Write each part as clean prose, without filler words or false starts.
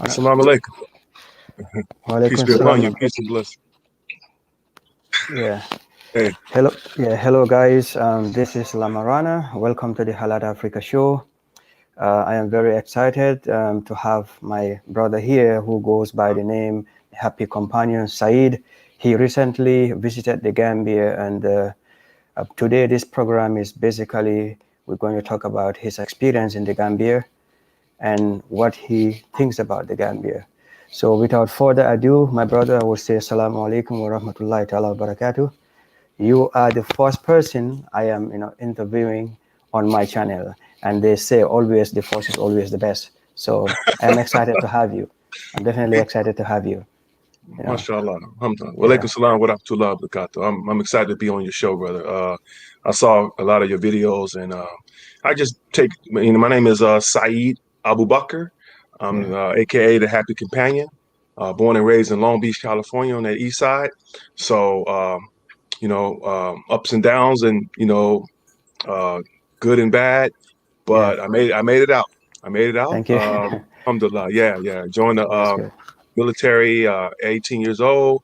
Assalamu alaikum. Peace Walaikum be upon you. salam. Peace and blessing. Yeah. Hey, Hello. Yeah. Hello, guys. This is Lamarana. Welcome to the Halad Africa show. I am very excited to have my brother here who goes by the name Happy Companion Saeed. He recently visited the Gambia, and today this program is basically we're going to talk about his experience in the Gambia and what he thinks about the Gambia. So without further ado, my brother, I will say Assalamu alaikum wa rahmatullahi ta'ala wa barakatuh. You are the first person I am, interviewing on my channel, and they say always the first is always the best. So I'm excited to have you. I'm definitely excited to have you. You know, mashallah. Alhamdulillah. Walaikum yeah, salam wa rahmatullahi wa barakatuh. I'm excited to be on your show, brother. I saw a lot of your videos, and I just take, my name is Saeed Abu Bakr. I'm yeah. AKA the Happy Companion. Born and raised in Long Beach, California, on the east side. So, ups and downs, and uh, good and bad. Yeah. But I made it out. I made it out. Thank you. Alhamdulillah. Yeah, yeah. Joined the That's good. military, 18 years old.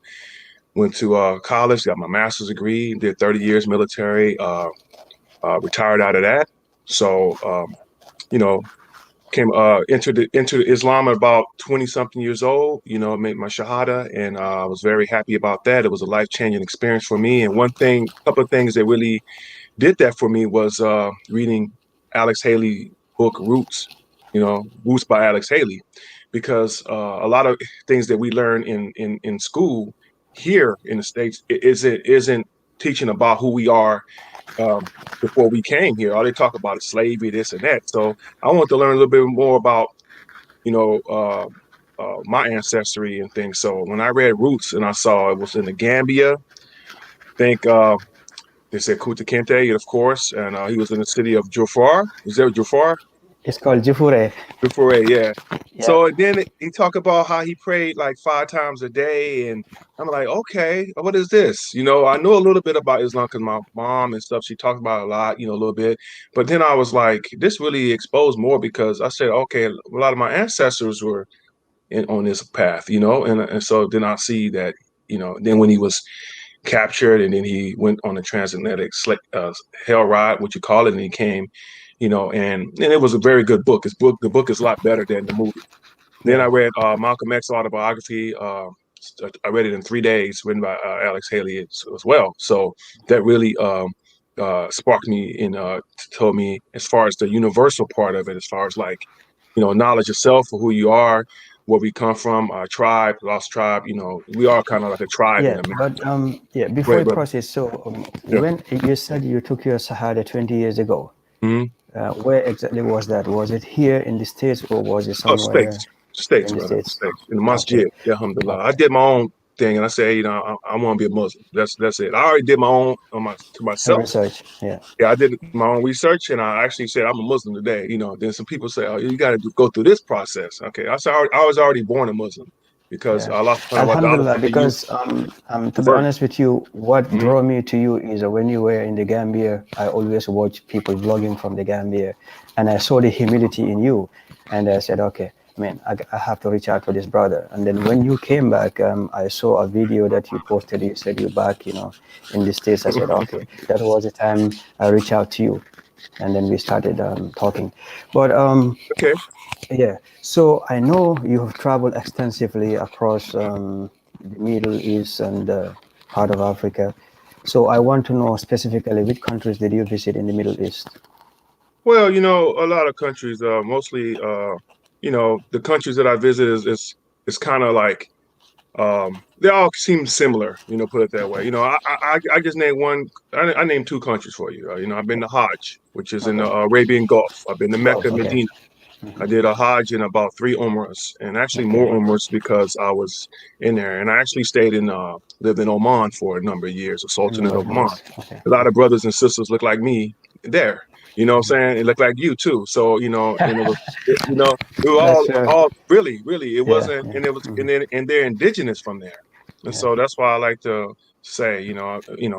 Went to college, got my master's degree, did 30 years military, retired out of that. So, you know, came entered Islam at about 20 something years old, made my shahada, and I was very happy about that. It was a life-changing experience for me. And couple of things that really did that for me was reading Alex Haley book Roots, Roots by Alex Haley, because a lot of things that we learn in school here in the States isn't teaching about who we are before we came here. All they talk about is slavery, this and that. So I want to learn a little bit more about you know my ancestry and things. So when I read Roots and I saw it was in the Gambia, I think they said Kuta Kinte, of course, and he was in the city of Jafar. Is there Jafar? It's called Jufure. Jafar, yeah. Yeah. So then he talked about how he prayed like 5 times a day, and I'm like, okay, what is this? I know a little bit about Islam because my mom and stuff, she talked about it a lot, a little bit. But then I was like, this really exposed more because I said, okay, a lot of my ancestors were on this path, and so then I see that, then when he was captured, and then he went on a transatlantic hell ride, what you call it, and he came, and it was a very good book. The book is a lot better than the movie. Then I Yeah. read Malcolm X autobiography. I read it in 3 days, written by Alex Haley as well. So that really sparked me and told me, as far as the universal part of it, as far as like, knowledge yourself for who you are, where we come from, our tribe, lost tribe. We are kind of like a tribe in Yeah, America. but yeah, before Right, we brother. proceed, so Yeah. when you said you took your Shahada 20 years ago, Mm-hmm. where exactly was that? Was it here in the States or was it Oh, somewhere states, in the brother, States? states. In the Okay, masjid, yeah, alhamdulillah. I okay, did my own thing, and I said, I want to be a Muslim. That's it. I already did my own to and myself. research, yeah. Yeah, I did my own research, and I actually said I'm a Muslim today. Then some people say, oh, you got to go through this process. Okay, I said I was already born a Muslim because Yeah, Allah subhanahu wa ta'ala Alhamdulillah. said you Because to be convert. honest with you, what Mm-hmm. drew me to you is when you were in the Gambia, I always watch people vlogging from the Gambia, and I saw the humility in you, and I said, okay, man, I have to reach out to this brother. And then when you came back, I saw a video that you posted. You said you're back, in the States. I said, okay, that was the time I reached out to you, and then we started talking. But Okay. yeah, so I know you have traveled extensively across the Middle East and part of Africa. So I want to know specifically which countries did you visit in the Middle East? Well, a lot of countries, mostly, the countries that I visit is kind of like they all seem similar, put it that way. I just named one. I named two countries for you. I've been to Hajj, which is in Okay, the Arabian Gulf. I've been to Mecca, Gulf. Okay, Medina. I did a Hajj and about 3 Umrahs, and actually okay, more Umrahs because I was in there. And I actually lived in Oman for a number of years, a Sultanate of Oman. nice. Okay, A lot of brothers and sisters look like me there. You know what I'm saying? It looked like you too. So, and we were that's all true. all really, really, it Yeah, wasn't, yeah, and it was, and they're indigenous from there. And yeah. so that's why I like to say,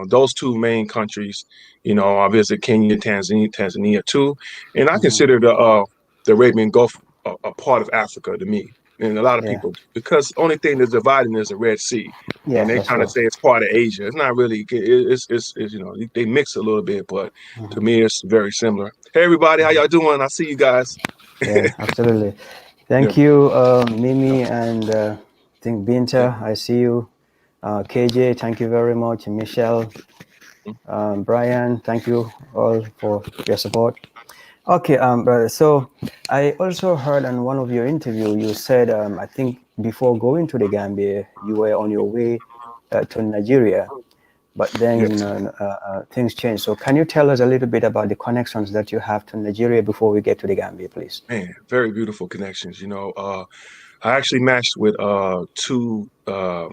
those two main countries, I visit Kenya, Tanzania too. And I Mhm. consider the Arabian Gulf a part of Africa to me. and a lot of Yeah. people, because only thing that's dividing is the Red Sea, Yeah, and they that's kind of true. say it's part of Asia. It's not really. It's they mix a little bit, but to me it's very similar. Hey everybody, how y'all doing? I see you guys. Yeah, absolutely. Yeah, Thank you, Mimi, and I think yeah. Binta. I see you. KJ, thank you very much. Michelle, Brian, thank you all for your support. Okay, brother. So I also heard on one of your interview you said I think before going to the Gambia you were on your way to Nigeria, but then Yes, things changed. So can you tell us a little bit about the connections that you have to Nigeria before we get to the Gambia, please? man, very beautiful connections. I actually matched with two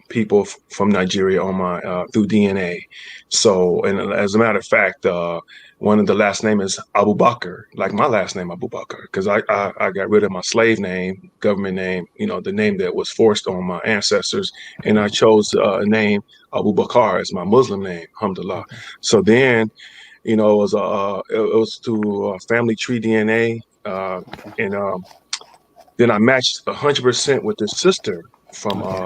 people from Nigeria on my through DNA. So, and as a matter of fact, one of the last name is Abu Bakr, like my last name Abu Bakr, because I got rid of my slave name, government name, the name that was forced on my ancestors, and I chose a name Abu Bakr as my Muslim name, alhamdulillah. Okay. So then, it was through family tree DNA, Okay. and then I matched 100% with this sister from Okay.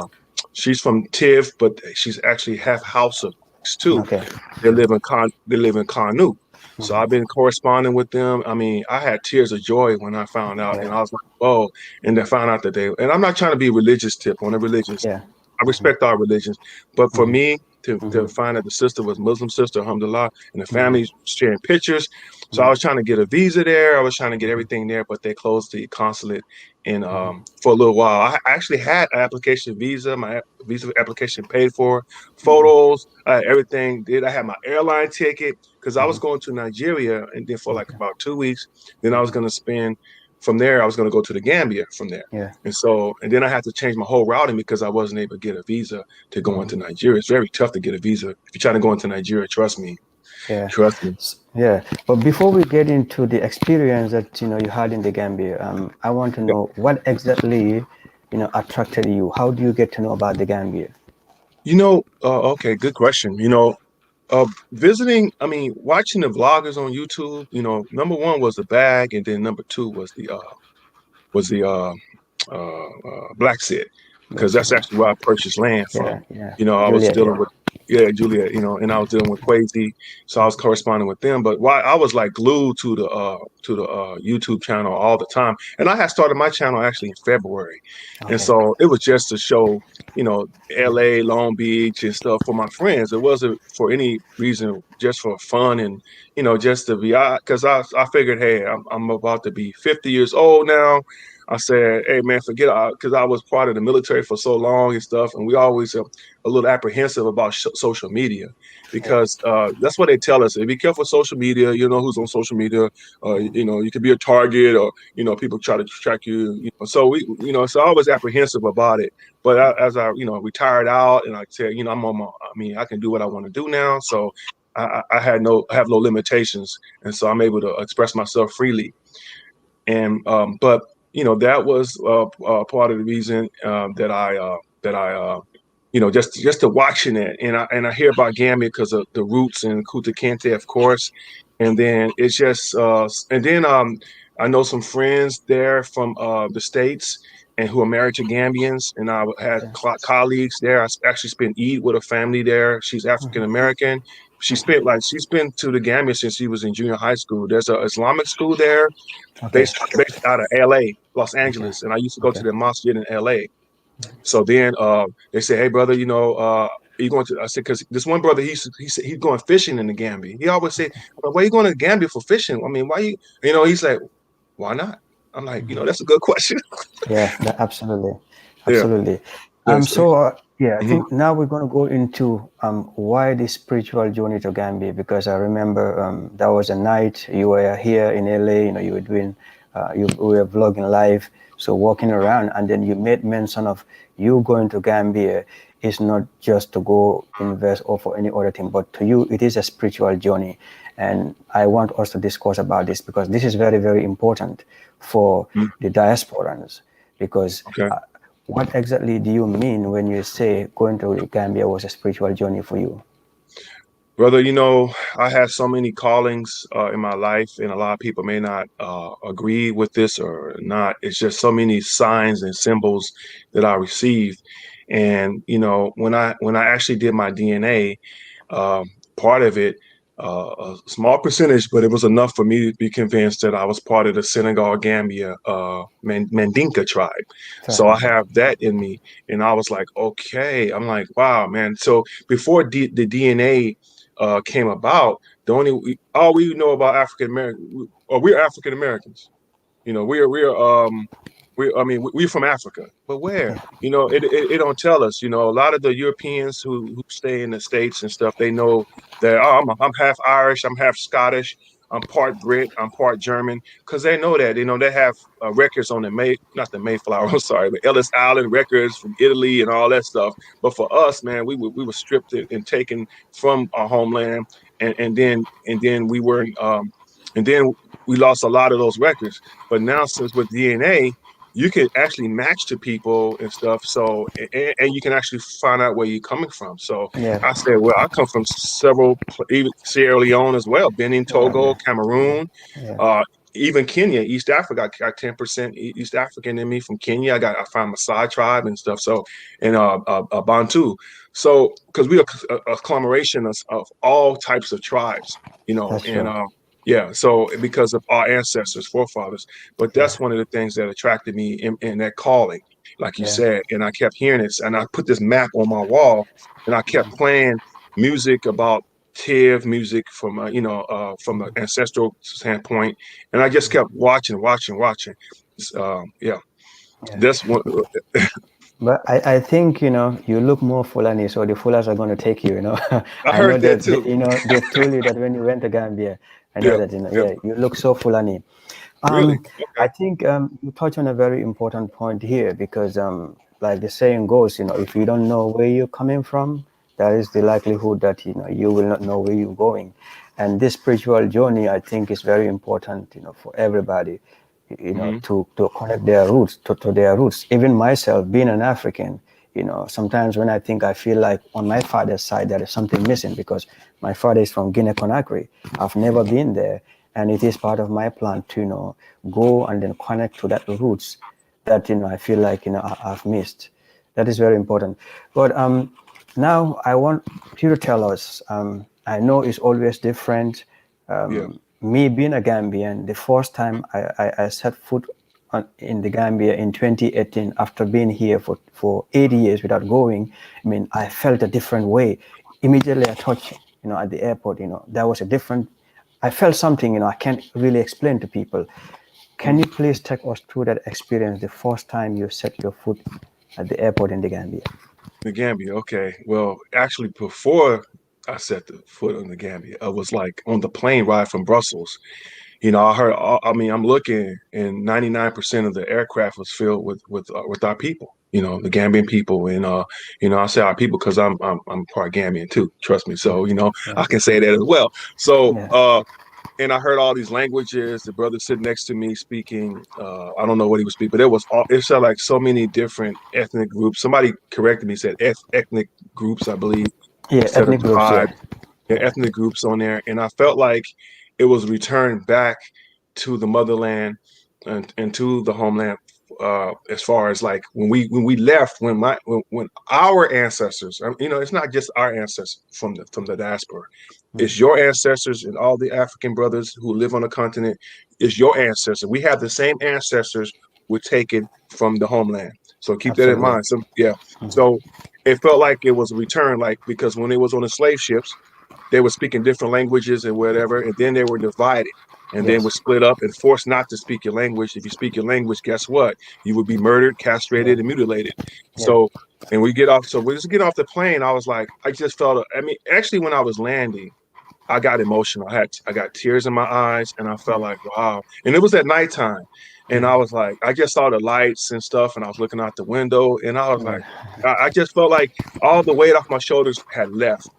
she's from Tiv, but she's actually half Hausa too. Okay. They live in Kanu. So I've Hmm. been corresponding with them. I mean, I had tears of joy when I found out, and Yeah. I was like, "Oh!" And then found out that and I'm not trying to be religious tip on the religious. Yeah. I respect all religions, but for Hmm. me to Hmm. find that the sister was Muslim sister, alhamdulillah, and the Hmm. family sharing pictures. So I Hmm. was trying to get a visa there. I was trying to get everything there, but they closed the consulate and for a little while. I actually had an application visa, my visa application paid for, photos, everything. Did I had my airline ticket because I was going to Nigeria and then for like Okay. about 2 weeks. Then I was going to spend from there. I was going to go to the Gambia from there. Yeah. And then I had to change my whole routing because I wasn't able to get a visa to go into Nigeria. It's very tough to get a visa. If you're trying to go into Nigeria, trust me. Yeah. Trust me. Yeah. But before we get into the experience that you had in the Gambia, I want to know what exactly attracted you. How do you get to know about the Gambia? Okay, good question. Visiting, I mean, watching the vloggers on YouTube, number one was the bag, and then number two was the Black Ced, because That's that's it. actually where I purchased land from. Yeah. Yeah. I was Juliet. dealing Yeah. with, yeah, Juliet, and I was dealing with Quasi, so I was corresponding with them. But why I was like glued to the YouTube channel all the time, and I had started my channel actually in February, and Okay. so it was just to show, you know, LA, Long Beach, and stuff for my friends. It wasn't for any reason, just for fun and just to be, because I figured, hey, I'm about to be 50 years old now. I said, hey man, forget because I was part of the military for so long and stuff, and we always a little apprehensive about social media Yeah. because that's what they tell us. Hey, be careful with social media. You know who's on social media. You could be a target, or people try to track you. So so I was apprehensive about it. But as I retired out, and I said, I mean, I can do what I want to do now. So I have no limitations, and so I'm able to express myself freely. And but that was part of the reason that I just to watching it, and I hear about Gambia because of the roots and Kuta Kinte, of course, and then it's just and then I know some friends there from the States and who are married to Gambians, and I had Okay. colleagues there. I actually spent Eid with a family there. She's African American. She's been to the Gambia since she was in junior high school. There's a Islamic school there Okay. based out of LA, Los Okay. Angeles, and I used to go to Okay. the mosque in LA. So then they say, "Hey, brother, you going to?" I said, "Because this one brother, he said he's going fishing in the Gambia. He always say, well, why are you going to Gambia for fishing? I mean, why you? He's like, why not? I'm like, that's a good question. Yeah, absolutely, Yeah, absolutely. yes, Yeah, I hmm think now we're going to go into why the spiritual journey to Gambia, because I remember that was a night you were here in LA. You were doing, you were vlogging live, so walking around, and then you made mention of you going to Gambia is not just to go invest or for any other thing, but to you it is a spiritual journey, and I want us to discuss about this because this is very, very important for the diasporans because okay. what exactly do you mean when you say going to Gambia was a spiritual journey for you? Brother, I had so many callings in my life, and a lot of people may not agree with this or not. It's just so many signs and symbols that I received, and when I actually did my DNA, um, part of it, a small percentage, but it was enough for me to be convinced that I was part of the Senegal Gambia Mandinka tribe. So I Tribe. have that in me, and I was like, okay, I'm like, wow, man. So before the DNA came about, all we know about African American, or we're African Americans. We're from Africa, but where? Yeah. It don't tell us. A lot of the Europeans who stay in the States and stuff, they know that, oh, I'm half Irish, I'm half Scottish, I'm part Brit, I'm part German, because they know that. They have records on the not the Mayflower, I'm sorry, but Ellis Island records from Italy and all that stuff. But for us, man, we were stripped and taken from our homeland, and then and then we lost a lot of those records. But now, since with DNA, you can actually match to people and stuff. So, and you can actually find out where you're coming from. So Yeah. I said, well, I come from even Sierra Leone as well, Benin, Yeah. Togo, Yeah. Cameroon, Yeah. uh, even Kenya, East Africa. I got 10% East African in me from Kenya. I found Maasai tribe and stuff. So, and Bantu. So, because we are a conglomeration of all types of tribes, That's and true. yeah, so because of our ancestors, forefathers. But Yeah. that's one of the things that attracted me in that calling, like you Yeah. said. And I kept hearing this, and I put this map on my wall, and I kept playing music about Tiv music from the ancestral standpoint, and I just kept watching, watching, watching. Yeah, Yeah. that's one. But I think, you look more Fulani, so the Fulas are going to take you. I I know heard that that, too. they've told you that when you went to Gambia. I know Yeah, that, yeah, yeah, you look so Fulani. really. I Okay. think you touch on a very important point here because, like the saying goes, if you don't know where you're coming from, there is the likelihood that you will not know where you're going. And this spiritual journey, I think, is very important, for everybody, Hmm. to connect their roots to their roots. Even myself, being an African, sometimes when I think I feel like on my father's side there is something missing because my father is from Guinea Conakry. I've never been there, and it is part of my plan to go and then connect to that roots that I feel like I've missed. That is very important. But now I want you to tell us. I know it's always different. Yeah. Me being a Gambian, the first time I set foot in the Gambia in 2018, after being here for 80 years without going, I mean, I felt a different way. Immediately I touched, at the airport, there was a different, I felt something, I can't really explain to people. Can you Mm. please take us through that experience the first time you set your foot at the airport in the Gambia? The Gambia. Okay. Well, actually, before I set the foot on the Gambia, I was like on the plane ride from Brussels. I heard. I'm looking, and 99% of the aircraft was filled with our people. The Gambian people, and I say our people because I'm part Gambian too. Trust me. Yeah, So yeah, I can say that as well. So yeah, and I heard all these languages. The brother sitting next to me speaking. I don't know what he was speaking, but it was all. It sounded like so many different ethnic groups. Somebody corrected me, said ethnic groups, I believe, yeah. instead of Ethnic groups, yeah, tribes. Yeah, yeah, ethnic groups on there, and I felt like it was returned back to the motherland and to the homeland. As far as like when we left, when our ancestors, it's not just our ancestors from the diaspora. It's your ancestors and all the African brothers who live on the continent. It's your ancestors. We have the same ancestors were taken from the homeland. So keep that in absolutely. mind. Yeah. So it felt like it was a return, like because when it was on the slave ships, they were speaking different languages and whatever, and then they were divided and then Yes, were split up and forced not to speak your language. If you speak your language, guess what? You would be murdered, yeah, castrated, and mutilated. yeah, So, and we get off. So we just get off the plane. I was like, I just felt. I mean, actually, when I was landing, I got emotional. I got tears in my eyes, and I felt yeah, like, wow. And it was at nighttime, and I was like, I just saw the lights and stuff, and I was looking out the window, and I was like, yeah, I just felt like all the weight off my shoulders had left.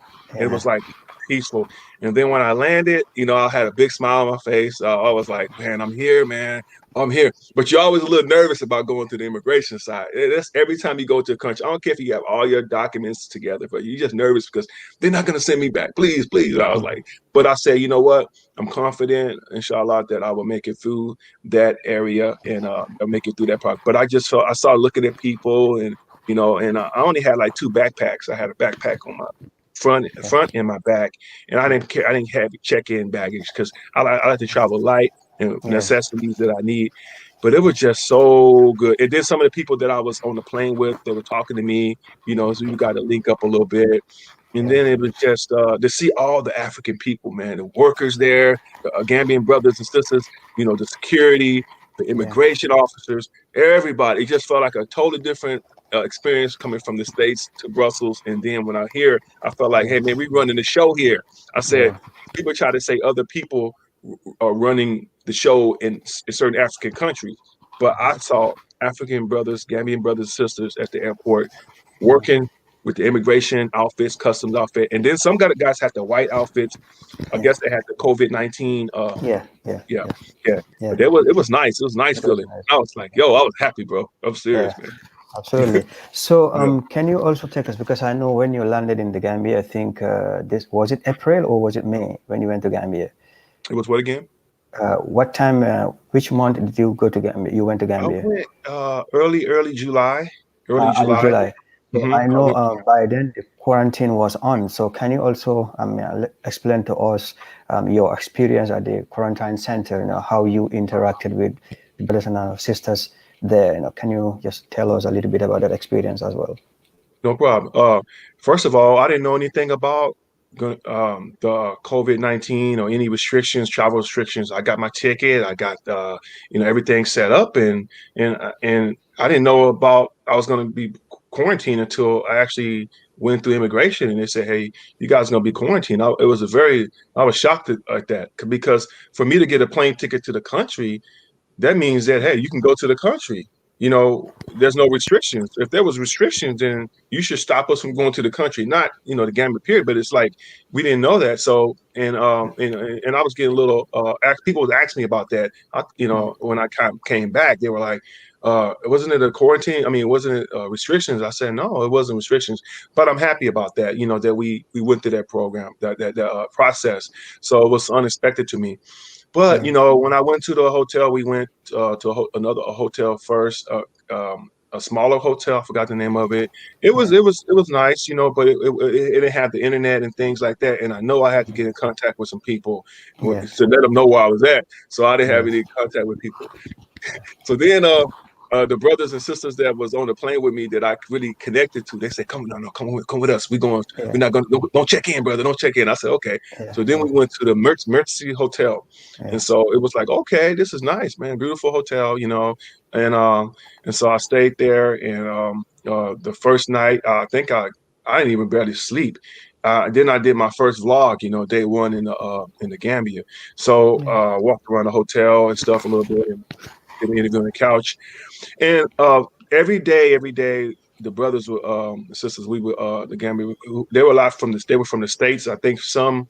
It yeah, was like peaceful. And then when I landed, I had a big smile on my face. I was like, man, I'm here, man. I'm here. But you're always a little nervous about going to the immigration side. That's every time you go to a country. I don't care if you have all your documents together, but you're just nervous because they're not going to send me back. Please, please. And I was like, but I said, you know what? I'm confident, inshallah, that I will make it through that area and I'll make it through that part. But I started looking at people and, and I only had like two backpacks. I had a backpack on my front and my back, and I didn't care. I didn't have check-in baggage because I like to travel light and yeah, necessities that I need. But it was just so good. And then some of the people that I was on the plane with, they were talking to me, so we got to link up a little bit. And yeah, then it was just to see all the African people, man, the workers there, the Gambian brothers and sisters, the security, the yeah, immigration officers, everybody. It just felt like a totally different experience coming from the States to Brussels. And then when I hear, I felt like, yeah, hey, man, we running the show here. I said, yeah, people try to say other people are running the show in certain African countries, but I saw African brothers, Gambian brothers and sisters at the airport working with the immigration outfits, customs outfit, and then some guys had the white outfits. I yeah, guess they had the COVID-19. yeah, yeah, Yeah, yeah, yeah. yeah. But it was nice. It was a nice It was feeling. nice. I was like, yo, I was happy, bro. I'm Yeah, serious, man. absolutely. So, Yeah. can you also take us, because I know when you landed in the Gambia, I think this was it April or was it May when you went to Gambia? It was what again? What time? Which month did you go to Gambia? You went to I Gambia? went early July. Early Early July. July. So I know Early by then the quarantine was on. So can you also explain to us your experience at the quarantine center? How you interacted with brothers and sisters there. Can you just tell us a little bit about that experience as well? No problem. First of all, I didn't know anything about the COVID-19 or any restrictions, travel restrictions. I got my ticket. I got everything set up, and I didn't know about I was going to be quarantined until I actually went through immigration, and they said, "Hey, you guys are going to be quarantined." I was shocked at that because for me to get a plane ticket to the country, that means that hey, you can go to the country. There's no restrictions. If there was restrictions, then you should stop us from going to the country, not the Gambia period. But it's like we didn't know that. So and I was getting a little people was asking me about that. When I came back, they were like, wasn't it a quarantine? I mean, wasn't it restrictions? I said no, it wasn't restrictions. But I'm happy about that. That we went through that program, that process. So it was unexpected to me. But Yeah, when I went to the hotel, we went to another hotel first, a smaller hotel. I forgot the name of it. It was yeah, it was it was nice, but it didn't have the internet and things like that. And I know I had to get in contact with some people yeah, to let them know where I was at. So I didn't have yeah, any contact with people. So then the brothers and sisters that was on the plane with me that I really connected to, they said, "Come, no, no, come with us. We're yeah, not going. Don't check in, brother. Don't check in." I said, "Okay." yeah, So then yeah, we went to the Mercy Hotel, and yeah, so it was like, "Okay, this is nice, man. Beautiful hotel, and so I stayed there, and the first night, I think I didn't even barely sleep. Then I did my first vlog, day one in the Gambia. So yeah, walked around the hotel and stuff a little bit, and did an interview on the couch. And every day, the brothers were the sisters, we were the Gambia. They were a lot from They were from the States. I think some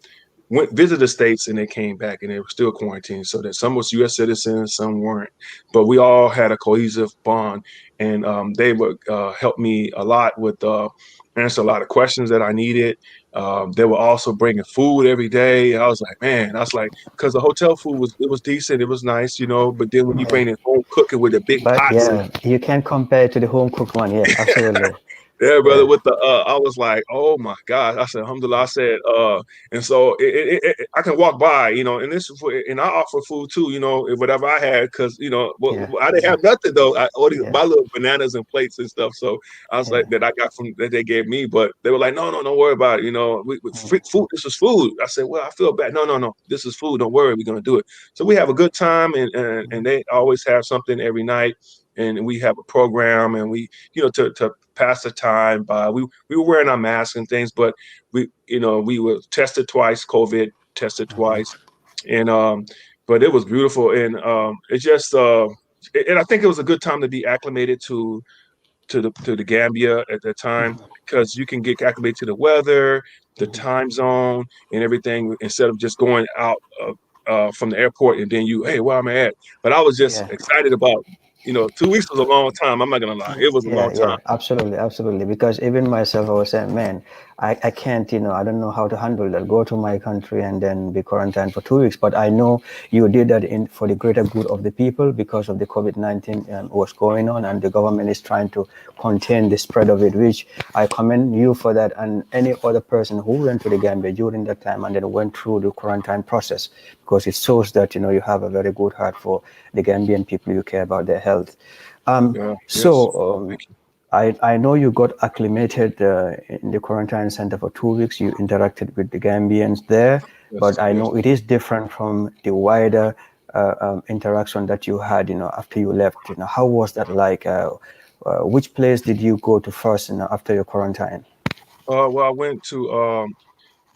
went visit the States and they came back and they were still quarantined. So that some was U.S. citizens, some weren't. But we all had a cohesive bond, and they would help me a lot with answer a lot of questions that I needed. They were also bringing food every day. And I was like, man, I was like, because the hotel food was decent, it was nice, But then when you yeah. bring it home cooking with the big But pots and yeah, you can compare to the home cooked one. Yeah, absolutely. yeah, brother, Yeah, with the I was like, oh my God. I said, alhamdulillah. I said, and so I can walk by, and and I offer food too, whatever I had, because yeah, I didn't yeah, have nothing though. I ordered yeah, my little bananas and plates and stuff. So I was like yeah, that I got from that they gave me, but they were like, no, no, don't worry about it. Food, this is food. I said, well, I feel bad. No, no, no, this is food. Don't worry, we're gonna do it. So we have a good time, and they always have something every night, and we have a program, and we to pass the time by. We were wearing our masks and things, but we were tested twice, COVID tested twice, and but it was beautiful, and it just and I think it was a good time to be acclimated to the Gambia at that time because you can get acclimated to the weather, the time zone and everything instead of just going out from the airport and then you, hey, where am I at? But I was just Yeah. excited about, 2 weeks was a long time. I'm not gonna lie, it was a long Yeah, time. yeah, absolutely, absolutely. Because even myself, I was saying, man, I can't, I don't know how to handle that. Go to my country and then be quarantined for 2 weeks. But I know you did that in for the greater good of the people because of the COVID-19 was going on, and the government is trying to contain the spread of it. Which I commend you for that, and any other person who went to the Gambia during that time and then went through the quarantine process, because it shows that you have a very good heart for the Gambian people. You care about their health. Um, Yeah, yes, so thank you. I know you got acclimated in the quarantine center for 2 weeks. You interacted with the Gambians there, Yes, but I yes. know it is different from the wider interaction that you had, after you left. How was that like? Which place did you go to first, after your quarantine? Well, I went to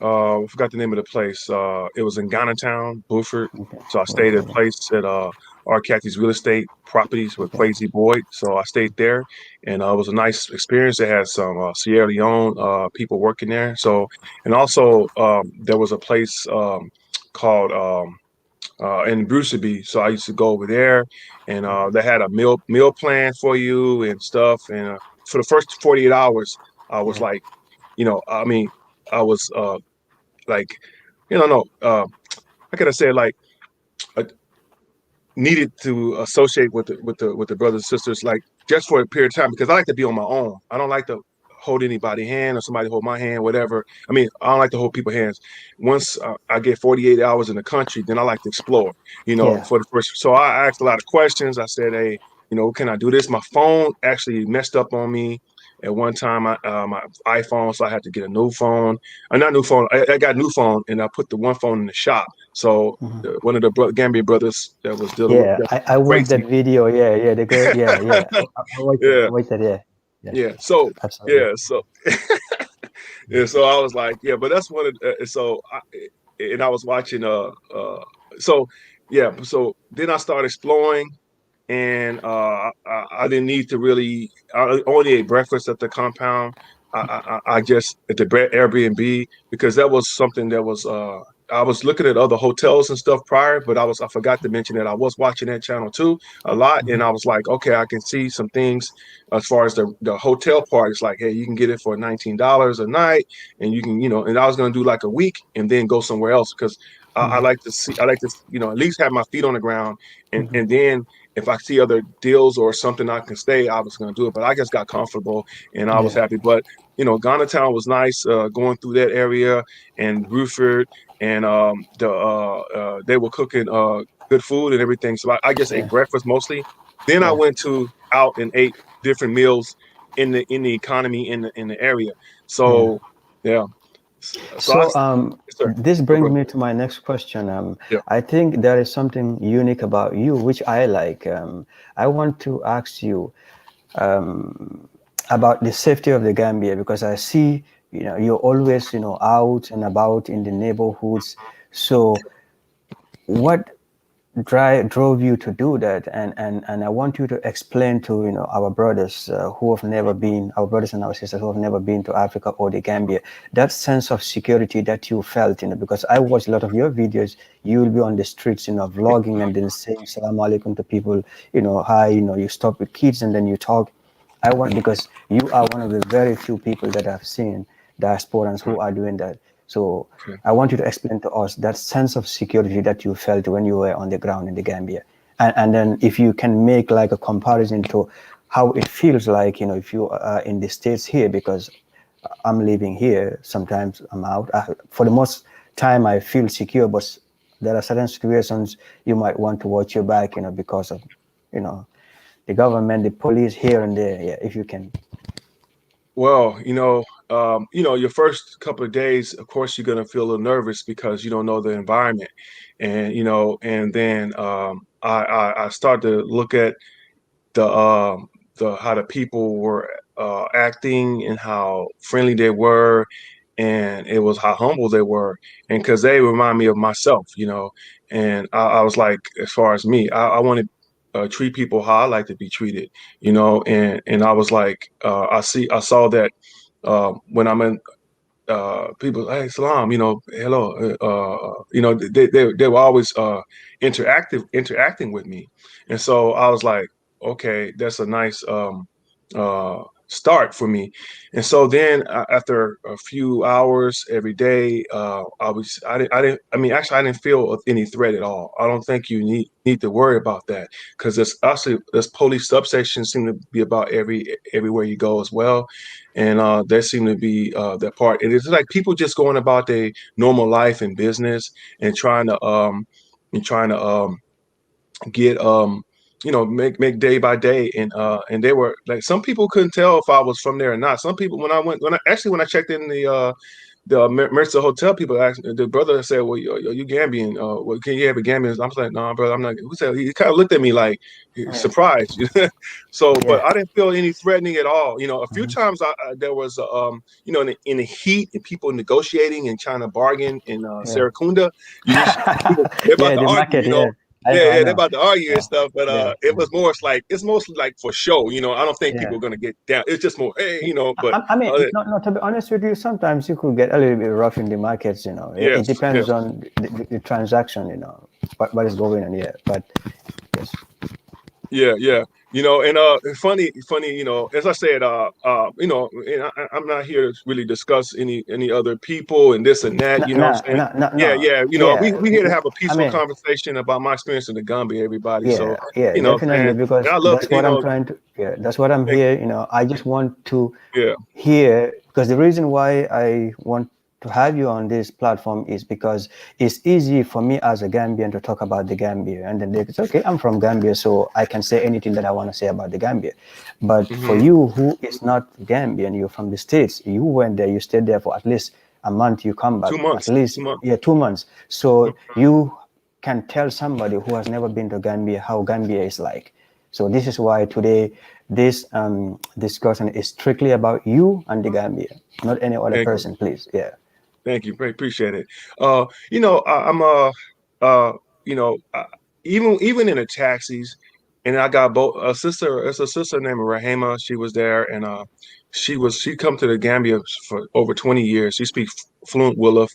I forgot the name of the place. It was in Ghana Town, Beaufort. Okay, So I stayed at a okay, place at R. Cathy's Real Estate Properties with okay, Quasi Boyd. So I stayed there, and it was a nice experience. They had some Sierra Leone people working there. So, and also there was a place called in Bruceby. So I used to go over there, and they had a meal plan for you and stuff. And for the first 48 hours, I was yeah, like, I mean, I was like, no, how can I say it? Like uh, needed to associate with the brothers and sisters, like just for a period of time, because I like to be on my own. I don't like to hold anybody's hand or somebody hold my hand, whatever. I mean, I don't like to hold people's hands. Once I get 48 hours in the country, then I like to explore. yeah, For the first. So I asked a lot of questions. I said, hey, can I do this? My phone actually messed up on me. At one time, my iPhone, so I had to get a new phone. Not new phone. I got a new phone, and I put the one phone in the shop. So one of the Gambia brothers that was dealing with yeah. that I watched that crazy. video. Yeah, yeah, the girl. Yeah, yeah. I watched it. Yeah, I watched it. Yeah, yeah, yeah. So absolutely. yeah, so yeah, so I was like, yeah, but that's one of and I was watching so yeah, so then I started exploring, and I didn't need to really. I only ate breakfast at the compound. I just at the Airbnb because that was something that was. I was looking at other hotels and stuff prior, but I forgot to mention that I was watching that channel too a lot, and I was like, okay, I can see some things as far as the hotel part. It's like, hey, you can get it for $19 a night, and you can, and I was gonna do like a week and then go somewhere else because I like to see, I like to, at least have my feet on the ground, and then if I see other deals or something I can stay, I was going to do it. But I just got comfortable and I was Yeah, happy. But Ghana Town was nice going through that area and Bruford, and they were cooking good food and everything. So I just ate yeah, breakfast mostly. Then I yeah, went to out and ate different meals in the economy in the area. yeah. So yeah, so I So yes, sir. this Oh, brings go me to my next question. Yeah. I think there is something unique about you, which I like. I want to ask you about the safety of the Gambia because I see, you're always, out and about in the neighborhoods. So what drove you to do that, and I want you to explain to our brothers who have never been, our brothers and our sisters who have never been to Africa or the Gambia, that sense of security that you felt, because I watched a lot of your videos. You will be on the streets, vlogging and then saying salam alaikum to people, hi, you stop with kids and then you talk. I want, because you are one of the very few people that I've seen diasporans who Right. are doing that. So Okay. I want you to explain to us that sense of security that you felt when you were on the ground in the Gambia, and then if you can make like a comparison to how it feels like, if you are in the States here, because I'm living here. Sometimes I'm out. For the most time, I feel secure, but there are certain situations you might want to watch your back, because of, you know, the government, the police here and there. Yeah, if you can. Well, your first couple of days, of course, you're gonna feel a little nervous because you don't know the environment, and then I start to look at the how the people were acting and how friendly they were, and it was how humble they were, and because they remind me of myself, and I was like, as far as me, I want to treat people how I like to be treated, and I was like, I saw that when I'm in people, hey, salam, hello, they were always interacting with me, and so I was like, okay, that's a nice start for me. And so then after a few hours every day, I mean, actually, I didn't feel any threat at all. I don't think you need to worry about that because there's police substations seem to be about everywhere you go as well, and there seem to be that part. And it's like people just going about their normal life and business and trying to get make day by day, and they were like, some people couldn't tell if I was from there or not. Some people, when I checked in the Mercer Hotel, people asked, the brother said, well, you Gambian, well, can you have a Gambian? I'm like, no, brother, I'm not. Who said? He kind of looked at me like Yeah. surprised. So but Yeah. I didn't feel any threatening at all. A few Hmm. times there was in the heat and people negotiating and trying to bargain in Yeah. Serekunda. You just people, they're about Yeah, to the argue, market. Yeah, I know. yeah, I yeah, they're know. about to argue and Yeah. stuff, but Yeah. it was more like it's mostly like for show. I don't think Yeah. people are gonna get down. It's just more, hey, but I mean, uh, not to be honest with you, sometimes you could get a little bit rough in the markets. It yes, depends yes, on the transaction. What is going on here. But yes, yeah, yeah. And funny. As I said, and I'm not here to really discuss any other people and this and that. no, You know what no, I'm saying? no, no, Yeah, no. yeah. Yeah, We here to have a I peaceful mean, conversation about my experience in the Gambia, everybody. yeah, So, yeah, saying, definitely, and because I love, that's what I'm trying to. Yeah, that's what I'm thank here. I just want to you. Yeah. hear, because the reason why I want to have you on this platform is because it's easy for me as a Gambian to talk about the Gambia, and then it's okay. I'm from Gambia, so I can say anything that I want to say about the Gambia. But for Hmm. you, who is not Gambian, you're from the States. You went there, you stayed there for at least a month. You come back 2 months. at least, 2 months. yeah, 2 months. So you can tell somebody who has never been to Gambia how Gambia is like. So this is why today this discussion is strictly about you and the Gambia, not any other Thank you. person, please. Yeah. Thank you. Appreciate it. I'm you know, uh, even in the taxis, and I got both a sister. It's a sister named Rahema. She was there, and she come to the Gambia for over 20 years. She speaks fluent Wolof,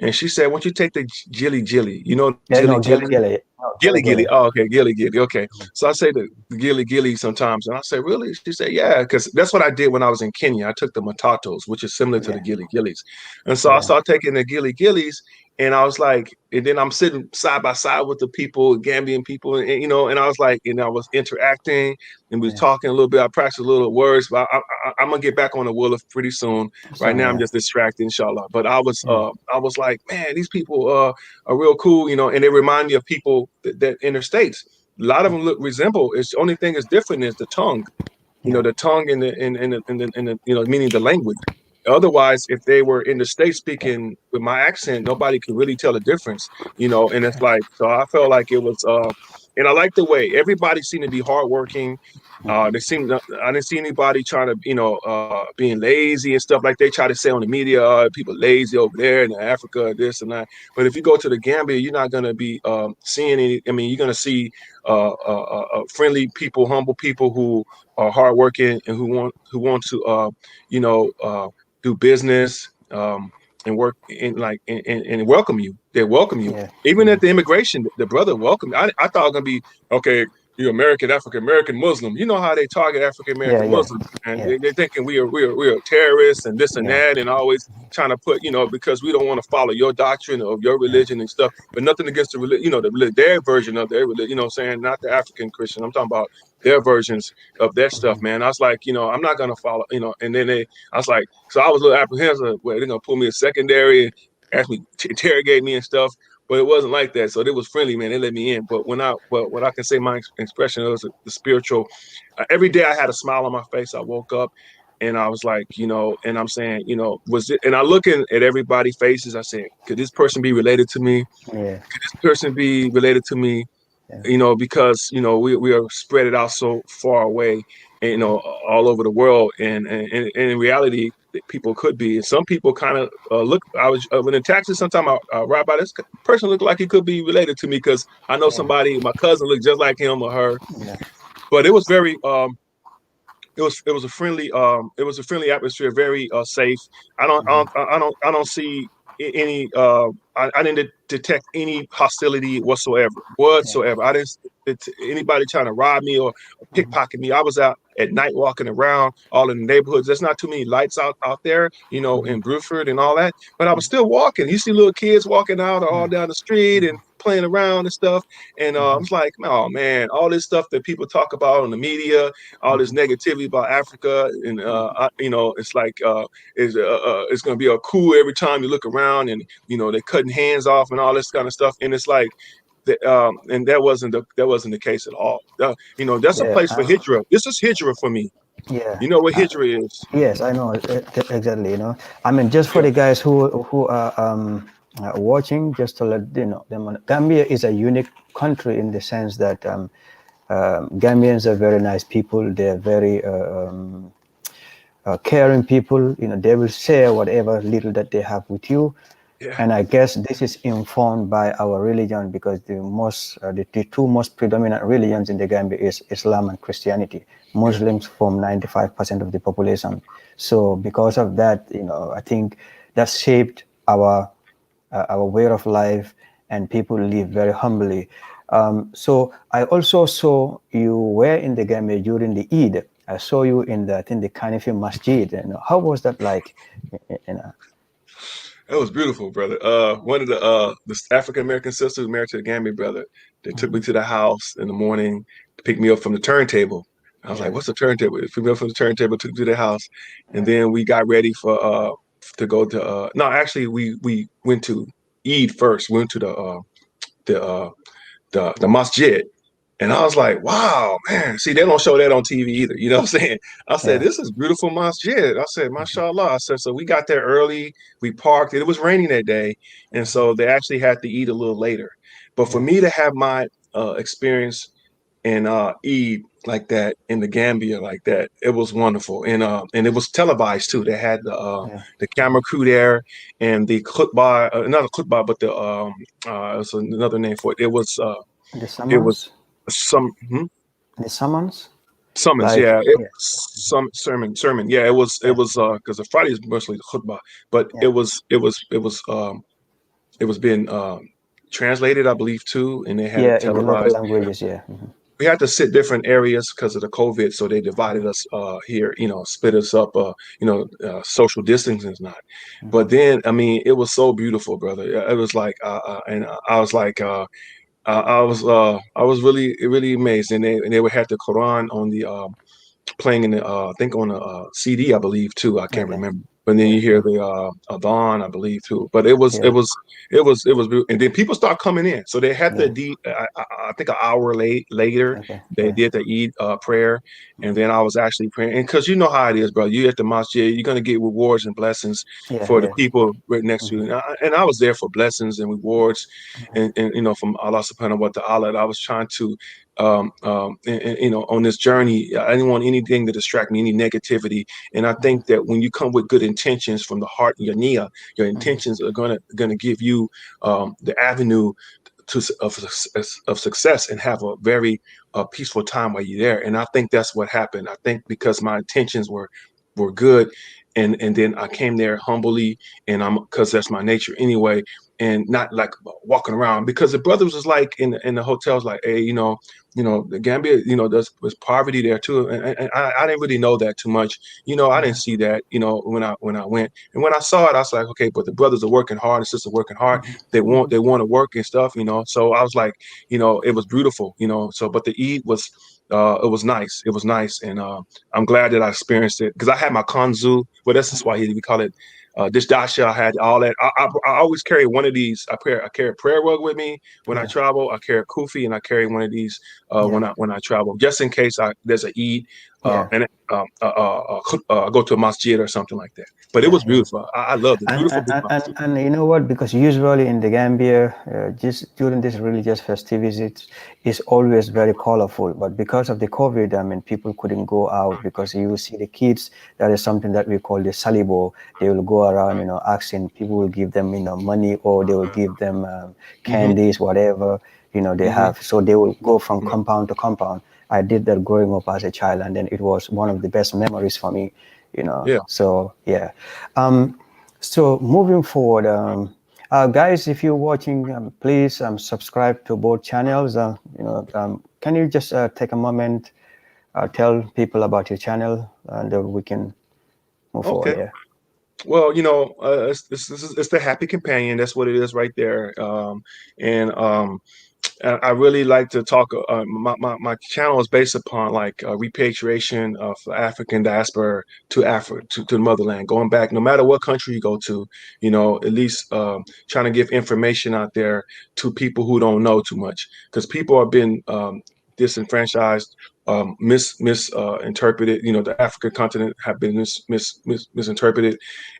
and she said, "Once you take the Jilly Jilly, the Yeah, Jilly no, Jilly." Gilly Gilly. No, Gilly Gilly Gilly. Gilly. Oh, okay, Gilly Gilly. Okay. So I say the Gilly Gilly sometimes, and I say, really? She said, yeah, because that's what I did when I was in Kenya. I took the matatos, which is similar to the Yeah, Gilly Gillies, and so I yeah, started taking the Gilly Gillies, and I was like, and then I'm sitting side by side with the people, Gambian people, and I was like, and I was interacting, and we was yeah. talking a little bit. I practiced a little words, but I'm gonna get back on the Wolof pretty soon. Right So now, I'm yeah, just distracted, inshallah. But yeah, I was like, man, these people are real cool, and they remind me of people that interstates. A lot of them resemble. It's the only thing that's different is the tongue. yeah, The tongue and the meaning the language. Otherwise, if they were in the state speaking with my accent, nobody could really tell the difference. And it's like so. I felt like it was, and I like the way everybody seemed to be hardworking. I didn't see anybody trying to, being lazy and stuff like they try to say on the media. People lazy over there in Africa, this and that. But if you go to the Gambia, you're not going to be seeing any. I mean, you're going to see friendly people, humble people who are hardworking and who want to, you know, uh, do business and work and welcome you. They welcome you. yeah, Even at the immigration, the brother welcomed me. I thought it was gonna be okay. You American, African American Muslim. You know how they target African yeah, American yeah, Muslims, and yeah, they're thinking we are terrorists and this and yeah, that, and always trying to put because we don't want to follow your doctrine of your yeah, religion and stuff. But nothing against the religion, their version of their religion. Saying not the African Christian. I'm talking about their versions of that stuff, man. I was like, I'm not gonna follow, And then I was like, so I was a little apprehensive. Well, they're gonna pull me a secondary, ask me to interrogate me and stuff. But it wasn't like that. So they was friendly, man. They let me in. But what I can say, my expression was the spiritual. Every day I had a smile on my face. I woke up and I was like, and I'm saying, was it? And I looking at everybody's faces. I said, could this person be related to me? yeah, Could this person be related to me? yeah, Because we are spread it out so far away, and, all over the world, and in reality, people could be. And some people kind of look. I was when in taxi. Sometimes I ride by this person looked like he could be related to me because I know yeah, somebody. My cousin looked just like him or her. yeah, But it was very it was a friendly atmosphere, very safe. Mm-hmm. I don't see any I didn't detect any hostility Yeah. whatsoever. I didn't anybody trying to rob me or Mm-hmm. pickpocket me. I was out at night walking around all in the neighborhoods. There's not too many lights out there, Mm-hmm. in Bruford and all that. But I was still walking. You see little kids walking out all Yeah. down the street and Mm-hmm. playing around and stuff. And I Mm-hmm. was like, oh man, all this stuff that people talk about on the media, all this Mm-hmm. negativity about Africa, and Mm-hmm. it's like it's gonna be a coup every time you look around, and they're cutting hands off and all this kind of stuff, and it's like. And that wasn't the case at all. That's a Yeah. place for hijra. This is hijra for me. Yeah. You know what Uh, hijra is? yes, I know exactly. I mean, just for Yeah, the guys who are watching, just to let them know, Gambia is a unique country in the sense that Gambians are very nice people. They are very caring people. They will share whatever little that they have with you. yeah, And I guess this is informed by our religion because the two most predominant religions in the Gambia is Islam and Christianity. yeah, Muslims form 95% of the population. So because of that, I think that shaped our way of life, and people live very humbly. So I also saw you were in the Gambia during the Eid. I saw you in the, I think, the Kanifi Masjid. How was that like? You know, that was beautiful, brother. One of the African American sisters married to the Gambia brother. They took me mhm. to the house in the morning to pick me up from the turntable. I was like, Yeah, "What's the turntable?" They picked me up from the turntable, took me to the house, and yeah, then we got ready for to go to no, actually we went to Eid first. Went to the the masjid. And I was like, wow, man. See, they don't show that on TV either. You know what I'm saying? I said, yeah. this is beautiful masjid. I said, mashallah. I said, so we got there early. We parked. It was raining that day. And so they actually had to eat a little later. But for Yeah, me to have my experience in Eid like that in the Gambia like that, it was wonderful. And it was televised too. They had yeah. the camera crew there and the khutbah, not a khutbah, but the it's another name for it. The It was summons, some the summons, summons, like yeah. It yeah, some sermon. Yeah, it yeah, was because the Friday is mostly the khutbah, but yeah, it was being translated, I believe, too, and they had yeah. it In the local televised. languages, yeah. Hmm. We had to sit different areas because of the COVID, so they divided us here, split us up, social distancing is not. But then, I mean, it was so beautiful, brother. It was like, and I was like, I was really amazed, and they would have the Quran on the playing in the I think on a CD, I believe too. I can't Okay, remember. But then yeah, you hear the Adhan, I believe too. But yeah, and then people start coming in. So they had yeah. I think an hour later Okay, they yeah, did the Eid prayer, and then I was actually praying. And because you know how it is, bro, you at the masjid, you're gonna get rewards and blessings yeah, for the yeah. people right next to Hmm. you. And I was there for blessings and rewards, and from Allah Subhanahu wa Taala. I was trying to on this journey, I didn't want anything to distract me, any negativity. And I think that when you come with good intentions from the heart, your nia, your intentions are gonna give you the avenue of success and have a very peaceful time while you're there. And I think that's what happened. I think because my intentions were good, and then I came there humbly, and I'm because that's my nature anyway, and not like walking around because the brothers was like in the hotels like, hey, the Gambia, there's poverty there too, and I didn't really know that too much. I didn't Yeah, see that, when I went, and when I saw it, I was like, okay, but the brothers are working hard, the sisters are working hard. They want to work and stuff. So I was like, it was beautiful. So but the Eid was. It was nice. It was nice, and I'm glad that I experienced it because I had my kanzu. Well, that's the Swahili we call it. This dasha, I had all that. I always carry one of these. I carry a prayer rug with me when I yeah, travel. I carry a kufi and I carry one of these yeah, when I travel, just in case there's a Eid yeah, and I go to a masjid or something like that. But it yeah, was yeah. beautiful. I loved it. And, Beautiful and, big and, and masjid. and you know what? Because usually in the Gambia, just during these religious festivities, it's always very colorful. But because of the COVID, I mean, people couldn't go out because you see the kids. That is something that we call the salibo. They will go around, asking people will give them, money, or they will give them Hmm. candies, whatever they Hmm. have. So they will go from compound to compound. I did that growing up as a child, and then it was one of the best memories for me, you know. Yeah. So yeah. Um, so moving forward, guys, if you're watching, please subscribe to both channels. Can you just take a moment, tell people about your channel, and we can move forward Okay. here. Well, it's the happy companion. That's what it is right there. And I really like to talk. My channel is based upon like repatriation of African diaspora to Africa, to the motherland, going back, no matter what country you go to, at least trying to give information out there to people who don't know too much, because people have been disenfranchised, misinterpreted. The African continent have been misinterpreted,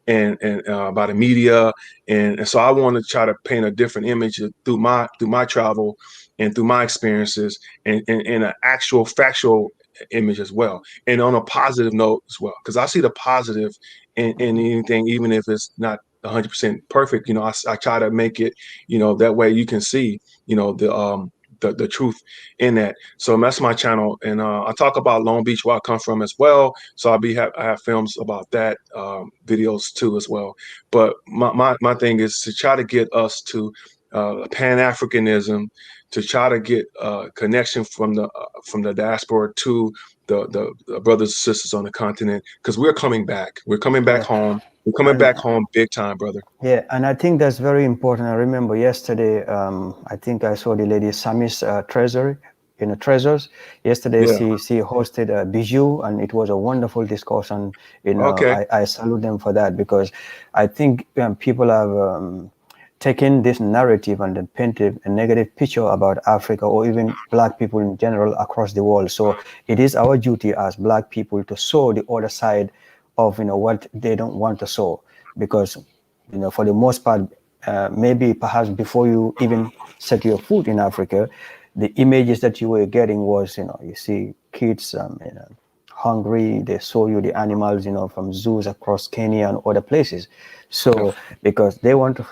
and by the media, and so I want to try to paint a different image through my travel and through my experiences, and an actual factual image as well, and on a positive note as well, because I see the positive in anything, even if it's not 100% perfect. I try to make it, that way you can see, the truth in that. So that's my channel, and I talk about Long Beach, where I come from as well. So I have films about that, videos too as well. But my thing is to try to get us to Pan-Africanism, to try to get connection from the diaspora to the brothers and sisters on the continent, because we're coming back. We're coming back Yeah, home. We're coming and back home big time, brother. yeah, and I think that's very important. I remember yesterday, I think I saw the lady Samis Treasures. Yesterday, Yeah. she hosted a bijou, and it was a wonderful discussion. Okay. I salute them for that, because I think people have taken this narrative and then painted a negative picture about Africa, or even Black people in general across the world. So it is our duty as Black people to show the other side of what they don't want to show, because for the most part, maybe perhaps before you even set your foot in Africa, the images that you were getting was, you see kids, hungry. They show you the animals, from zoos across Kenya and other places. Yeah. So because they want to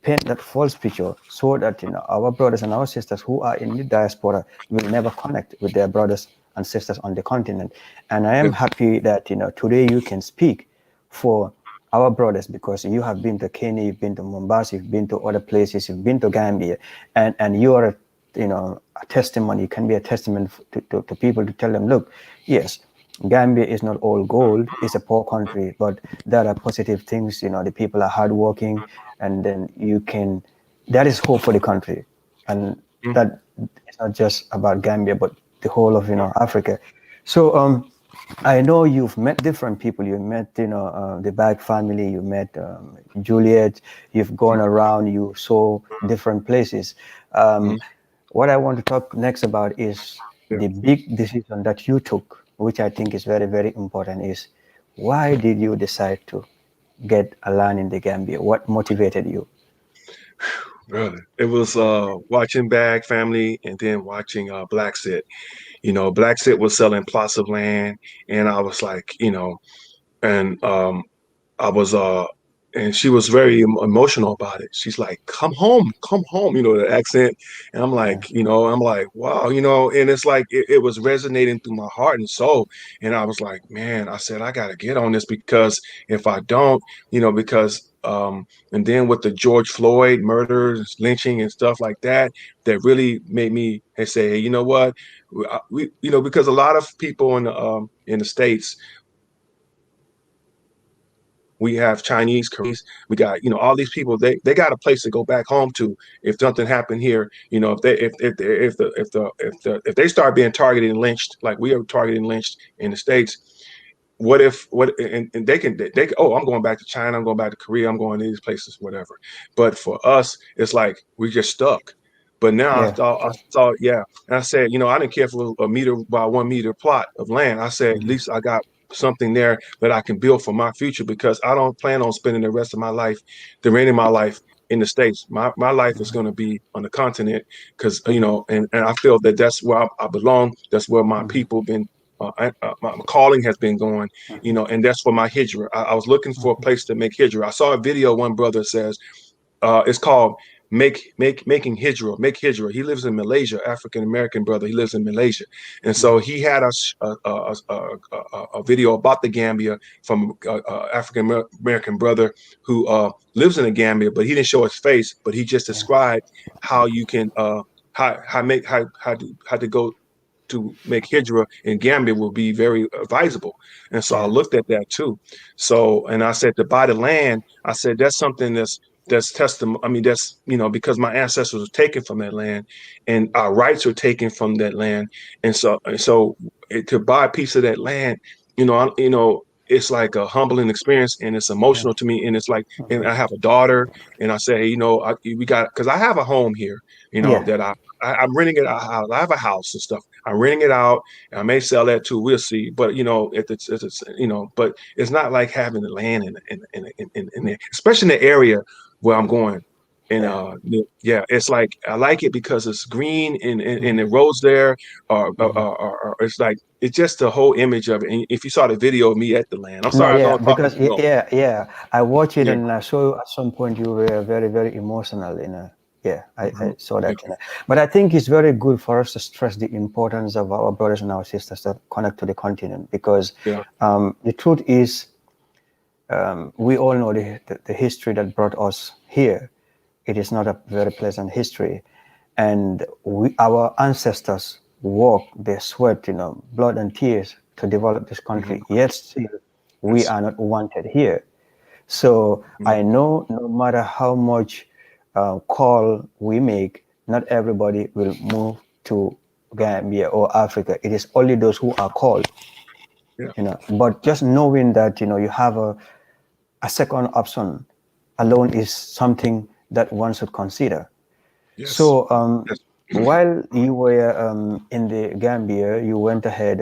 paint that false picture, so that our brothers and our sisters who are in the diaspora will never connect with their brothers and sisters on the continent. And I Yeah. am happy that today you can speak for our brothers, because you have been to Kenya, you've been to Mombasa, you've been to other places, you've been to Gambia, and you are a testimony. You can be a testament to people, to tell them, look, yes, Gambia is not all gold. It's a poor country, but there are positive things. The people are hardworking, and then you can. That is hope for the country, and Mm. that it's not just about Gambia, but the whole of Africa. So I know you've met different people. You met the Bag family. You met Juliet. You've gone around. You saw different places. Mm. What I want to talk next about is Yeah. the big decision that you took, which I think is very, very important, is why did you decide to get a land in the Gambia? What motivated you? Brother, it was watching Bag Family, and then watching Black Set. Black Set was selling plots of land, and I was like, and I was and she was very emotional about it. She's like, come home," the accent. And Yeah, I'm like, wow, and it's like it was resonating through my heart and soul. And I was like, man, I said, I gotta get on this, because if I don't, because and then with the George Floyd murders, lynching and stuff like that, that really made me say, hey, you know what? Because a lot of people in the States, we have Chinese, Koreans, we got, all these people, they got a place to go back home to if something happened here. If they if they start being targeted and lynched like we are targeted and lynched in the States, and they can, oh, I'm going back to China, I'm going back to Korea, I'm going to these places, whatever. But for us, it's like we just stuck. But now yeah, I saw, yeah, and I said, I didn't care for a meter by 1 meter plot of land. I said, at mhm, least I got something there that I can build for my future, because I don't plan on spending the rest of my life, the remaining of my life, in the States. My life is mhm, going to be on the continent, because mhm, and I feel that that's where I belong. That's where my mhm, people been. My calling has been going, mhm, and that's for my hijra. I was looking for a mhm, place to make hijra. I saw a video. One brother says, it's called making hijra, make hijra. He lives in Malaysia, African American brother. He lives in Malaysia, and so he had a video about the Gambia from African American brother who lives in the Gambia, but he didn't show his face, but he just Yeah. described how you can how to go to make hijra in Gambia will be very advisable. And so I Yeah. looked at that too. So, and I said to buy the land, I said that's something that's testimony. I mean, that's because my ancestors were taken from that land, and our rights were taken from that land, and so to buy a piece of that land, it's like a humbling experience, and it's Yeah. emotional to me, and it's like, and I have a daughter, and I say, we got because I have a home here, Yeah. that I'm renting it out. I have a house and stuff. I'm renting it out. I may sell that too. We'll see. But but it's not like having the land especially in the area where I'm going. And Yeah. yeah, it's like I like it because it's green and the Mhm. roads there Mhm. it's like it's just the whole image of it. And if you saw the video of me at the land, I'm No, sorry, I know yeah, I'm talking because too long. yeah, yeah, I watched it Yeah. and I saw at some point you were very, very emotional. Yeah, Hmm. I saw that. Thank you. But I think it's very good for us to stress the importance of our brothers and our sisters that connect to the continent because Yeah. the truth is, we all know the history that brought us here. It is not a very pleasant history, and our ancestors worked, they sweat, blood and tears to develop this Hmm. country. Yet still, we Yes. are not wanted here. So Mhm. I know no matter how much call we make, not everybody will move to Gambia or Africa. It is only those who are called, Yeah. But just knowing that you have a second option alone is something that one should consider. Yes. So Yes. while you were in the Gambia, you went ahead,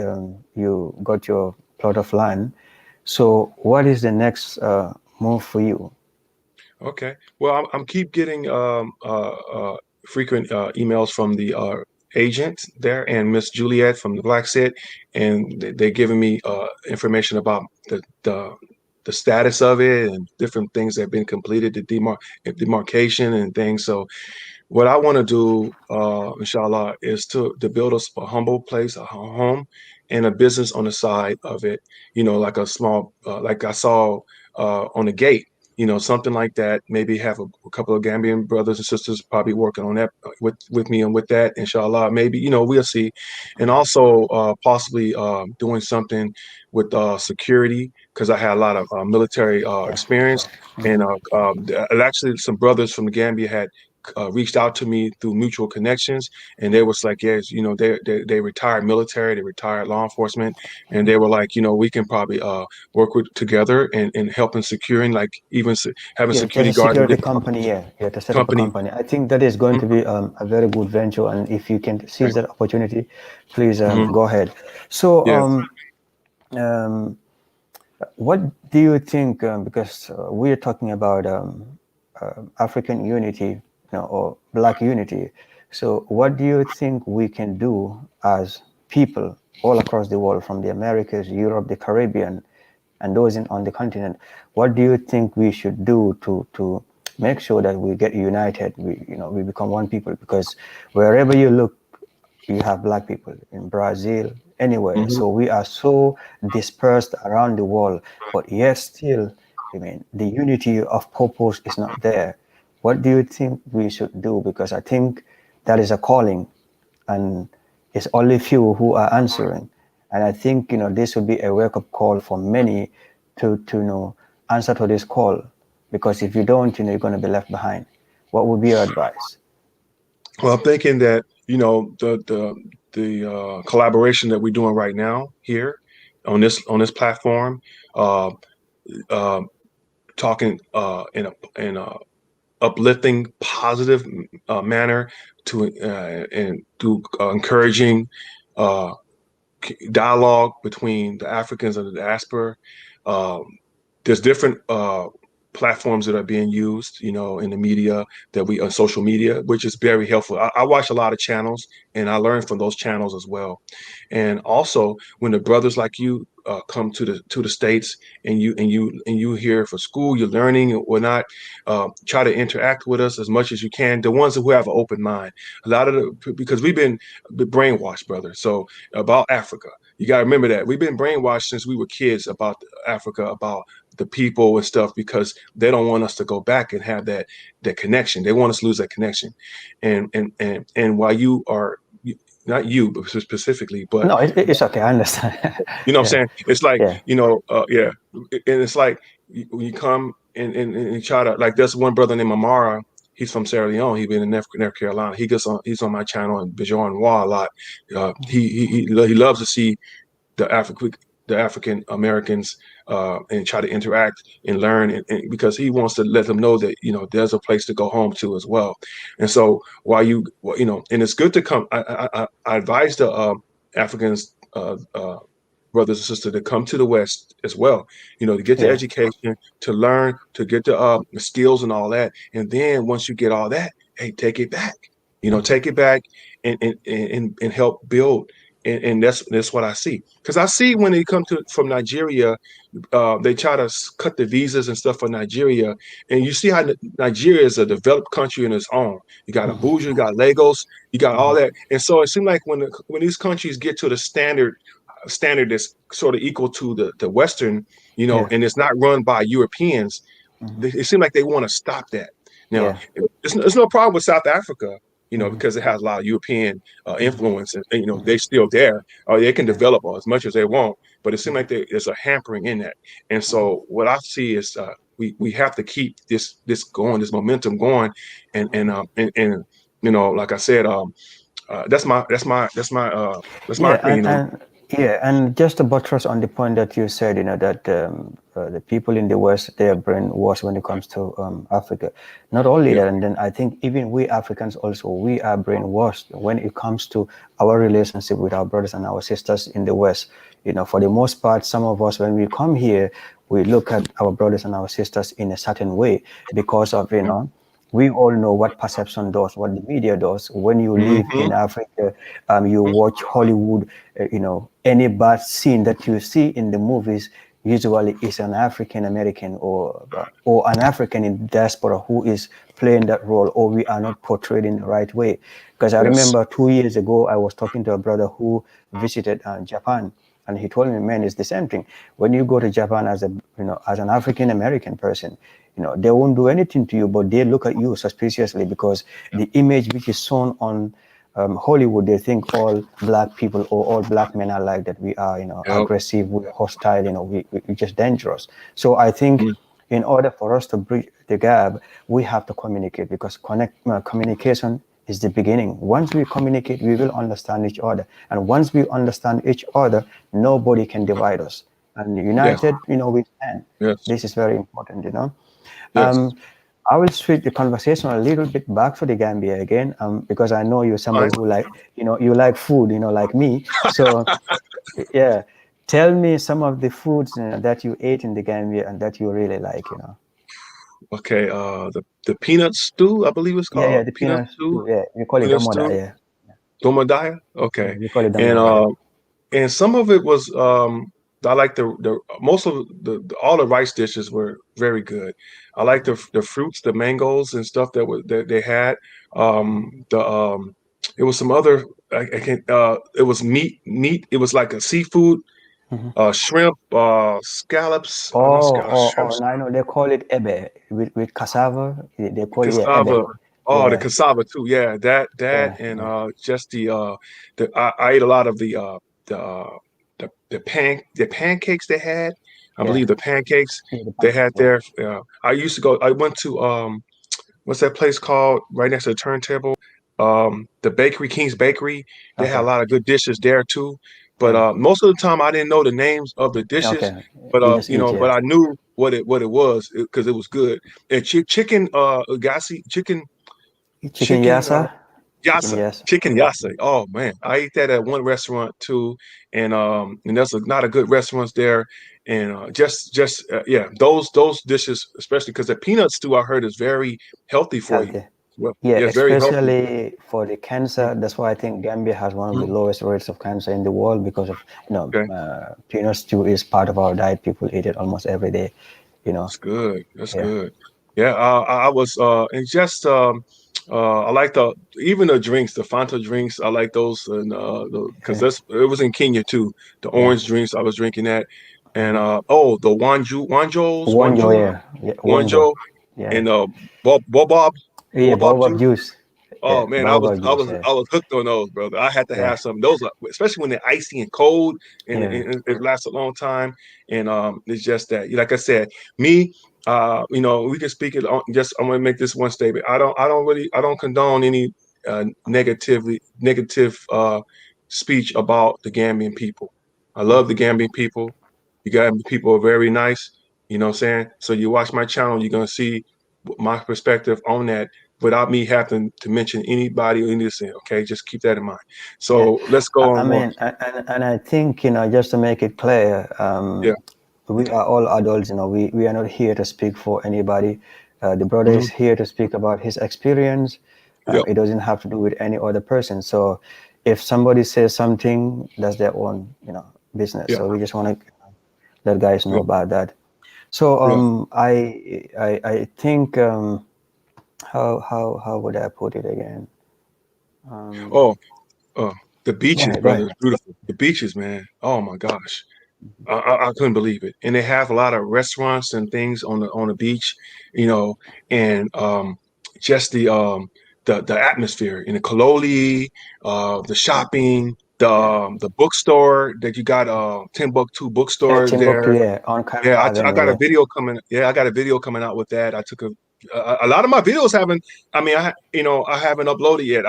you got your plot of land. So what is the next move for you? Okay. Well, I'm keep getting frequent emails from the agent there and Miss Juliet from the Black Set, and they're giving me information about the status of it and different things that have been completed, the demarcation and things. So what I want to do, inshallah, is to build a humble place, a home, and a business on the side of it. Like a small, like I saw on the gate. Something like that. Maybe have a couple of Gambian brothers and sisters probably working on that with me and with that, inshallah. Maybe we'll see, and also possibly doing something with security because I had a lot of military Yeah. experience, and actually some brothers from the Gambia had reached out to me through mutual connections, and they was like, yes, they retired military, they retired law enforcement, and they were like, we can probably work with together and help in securing, like even having Yes, there's security a guards in security different company, yeah, yeah, to set up a company. company. I think that is going to Mhm. be a very good venture, and if you can seize Right. that opportunity, please Hmm. go ahead. So, Yes. um, what do you think? Because we're talking about African unity, or Black unity. So, what do you think we can do as people all across the world, from the Americas, Europe, the Caribbean, and those on the continent? What do you think we should do to make sure that we get united? We become one people, because wherever you look, you have Black people in Brazil, anywhere. Hmm. So we are so dispersed around the world, but yet still, I mean, the unity of purpose is not there. What do you think we should do? Because I think that is a calling, and it's only few who are answering. And I think this would be a wake-up call for many to answer to this call. Because if you don't, you're going to be left behind. What would be your advice? Well, I'm thinking that the collaboration that we're doing right now here on this platform, uh, uh, talking in a uplifting, positive manner to and to encouraging uh, dialogue between the Africans and the diaspora. Um, there's different. platforms that are being used, in the media that we on social media, which is very helpful. I watch a lot of channels and I learn from those channels as well. And also when the brothers like you come to the States and you here for school, you're learning or not, try to interact with us as much as you can. The ones who have an open mind, a lot of because we've been brainwashed, brother. So about Africa, you got to remember that we've been brainwashed since we were kids about Africa, about the people and stuff, because they don't want us to go back and have that connection. They want us to lose that connection. And while you are, not you but specifically, but No, it's okay. I understand. you know what I'm Yeah, saying? It's like, yeah, yeah. And it's like when you come and try to, like, there's one brother named Amara. He's from Sierra Leone. He's been in North Carolina. He's on my channel and Bijan Noir a lot. He loves to see the African Americans and try to interact and learn, and because he wants to let them know that there's a place to go home to as well. And so while and it's good to come. I advise the Africans, brothers and sisters, to come to the West as well, to get the yeah, education, to learn, to get the skills and all that. And then once you get all that, hey, take it back, take it back and help build. And that's what I see. Because I see when they come to from Nigeria, they try to cut the visas and stuff for Nigeria, and you see how Nigeria is a developed country in its own. You got Abuja, you got Lagos, you got all that, and so it seems like when these countries get to the standard that's sort of equal to the Western, yeah, and it's not run by Europeans, it seems like they want to stop that. Now, yeah, it's no problem with South Africa, because it has a lot of European influence, and they're still there, or they can yeah, develop as much as they want. But it seems like there's a hampering in that. And so what I see is we have to keep this going, this momentum going, and like I said, that's my yeah, opinion on. and just to buttress on the point that you said, that the people in the West, they are brainwashed when it comes to Africa. Not only Yeah. that, and then I think even we Africans also, we are brainwashed when it comes to our relationship with our brothers and our sisters in the West. For the most part, some of us, when we come here, we look at our brothers and our sisters in a certain way because of, we all know what perception does, what the media does. When you live Mm-hmm. in Africa, you watch Hollywood, any bad scene that you see in the movies usually is an African American or an African in diaspora who is playing that role, or we are not portrayed in the right way. Because I Yes. remember 2 years ago, I was talking to a brother who visited Japan, and he told me, man, it's the same thing. When you go to Japan as as an African American person, they won't do anything to you, but they look at you suspiciously because the image which is shown on Hollywood, they think all black people or all black men are like that. We are, Yep. aggressive, we're hostile, we're just dangerous. So I think Mm. in order for us to bridge the gap, we have to communicate because communication is the beginning. Once we communicate, we will understand each other. And once we understand each other, nobody can divide us. And Yes. united, we stand. Yes. This is very important. Yes. Um, I will switch the conversation a little bit back to the Gambia again, because I know you're All somebody right. who you like food, like me. So, yeah, tell me some of the foods that you ate in the Gambia and that you really like. Okay. The peanut stew, I believe it's Yeah, yeah, called the peanut peanuts stew. too. Yeah, we call it Peanut damoda. stew. Yeah, Domadaya. Okay. we call it And damoda. Yeah. some of it was I like the most of all the rice dishes were very good. I like the fruits, the mangoes and stuff that they had. The It was some other, I can't, it was meat. It was like a seafood, Mhm. shrimp, scallops, not scallops, Oh, shrimps, no, I know they call it ebe with cassava. They call it, yeah, ebe. cassava. Oh, the Yeah, cassava too. Yeah, that yeah, and yeah, just I ate a lot of the the pancakes they had. I yeah, believe the pancakes yeah, the they pancake. had Yeah. there. I used to go. I went to what's that place called right next to the turntable? The bakery, King's Bakery. They had a Okay. lot of good dishes there too. But Yeah. most of the time, I didn't know the names of the dishes. Okay. But You just eat. but Yeah. I knew what it was because it was good. And chicken, ugasi, Chicken chicken, yassa. Chicken yassa, yassa. chicken Yeah. yassa. Oh man, I ate that at one restaurant too, and there's not a good restaurants there. and yeah, those dishes, especially because the peanut stew I heard is very healthy for you. Healthy. Well, Yeah, yeah, it's very healthy. especially for the cancer. That's why I think Gambia has one of the Mhm. lowest rates of cancer in the world because of, Okay, peanut stew is part of our diet. People eat it almost every day, you know. that's good. That's Yeah, good. Yeah, I was and just I like the even the drinks, the Fanta drinks. I like those, and because yeah, that's it was in Kenya too. The yeah. orange drinks I was drinking that, and oh, the Wonjo, yeah, yeah, wonjo, Wanjo, yeah, and bob yeah. bob Baobab juice. juice, Oh yeah, man, baobab juice, yeah, I was hooked on those, brother. I had to yeah, have some of those, especially when they're icy and cold, and yeah, it lasts a long time. And it's just that, like I said, me, we can speak it on. Just I'm gonna make this one statement. I don't condone any negative speech about the Gambian people. I love the Gambian people. The Gambian people are very nice. You know what I'm saying? So you watch my channel, you're gonna see my perspective on that without me having to mention anybody or anything. Okay, just keep that in mind. yeah. So let's go I on more. mean, and I think, just to make it clear, Yeah. we are all adults. We are not here to speak for anybody. The brother Hmm. is here to speak about his experience. Yep. It doesn't have to do with any other person. So, if somebody says something, that's their own, business. Yeah. So we just want to let guys know Yeah. about that. So, Yeah. I think, how would I put it again? Um, Oh, uh, the Go beaches, ahead, go brother, ahead. is beautiful. The beaches, man. Oh my gosh. I couldn't believe it. And they have a lot of restaurants and things on the beach, you know, and just the atmosphere in the Kaloli, the shopping, Yeah. the bookstore that you got Timbuktu Yeah, bookstore Timbuktu, there. yeah, on Cairo Yeah, I Avenue, got a yeah. video coming. Yeah, I got a video coming out with that. I took a lot of my videos haven't. I mean, I haven't uploaded yet.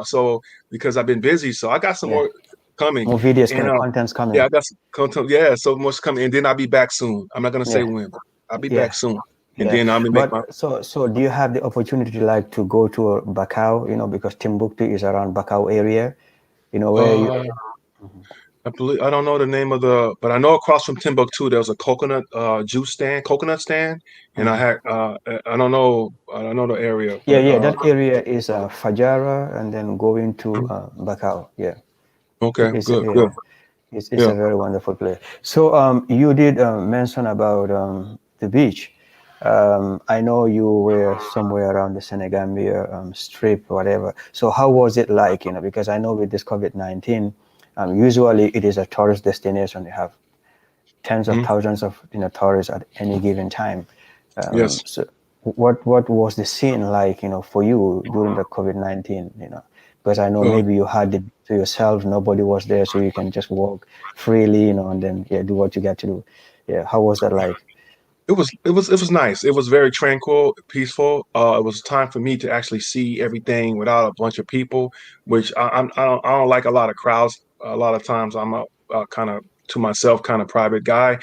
So because I've been busy, so I got some Yeah. more coming. More videos And coming, content's yeah, coming. I got some content. Yeah, so much coming, and then I'll be back soon. I'm not gonna say Yeah, when, but I'll be yeah, back soon, and yeah. then I'm gonna make my. But so do you have the opportunity to like to go to Bakau, because Timbuktu is around Bakau area, where you Uh, I believe I don't know the name of but I know across from Timbuktu there was a coconut coconut stand, and Mhm. I don't know the area, Yeah, but yeah, that area is Fajara and then going to Bakau. Yeah. okay, It's good, good, yeah, it's yeah. a very wonderful place. So you did mention about the beach. I know you were somewhere around the Senegambia strip, whatever. So how was it like? Because I know with this COVID-19, usually it is a tourist destination. You have tens of Mhm. thousands of tourists at any given time. Yes. So what was the scene like, for you during the COVID-19? Because I know Uh, maybe you had it to yourself, nobody was there, so you can just walk freely, and then yeah, do what you got to do. Yeah, how was that like? it was nice. It was very tranquil, peaceful. It was time for me to actually see everything without a bunch of people, which I don't like a lot of crowds. A lot of times I'm a kind of to myself kind of private guy,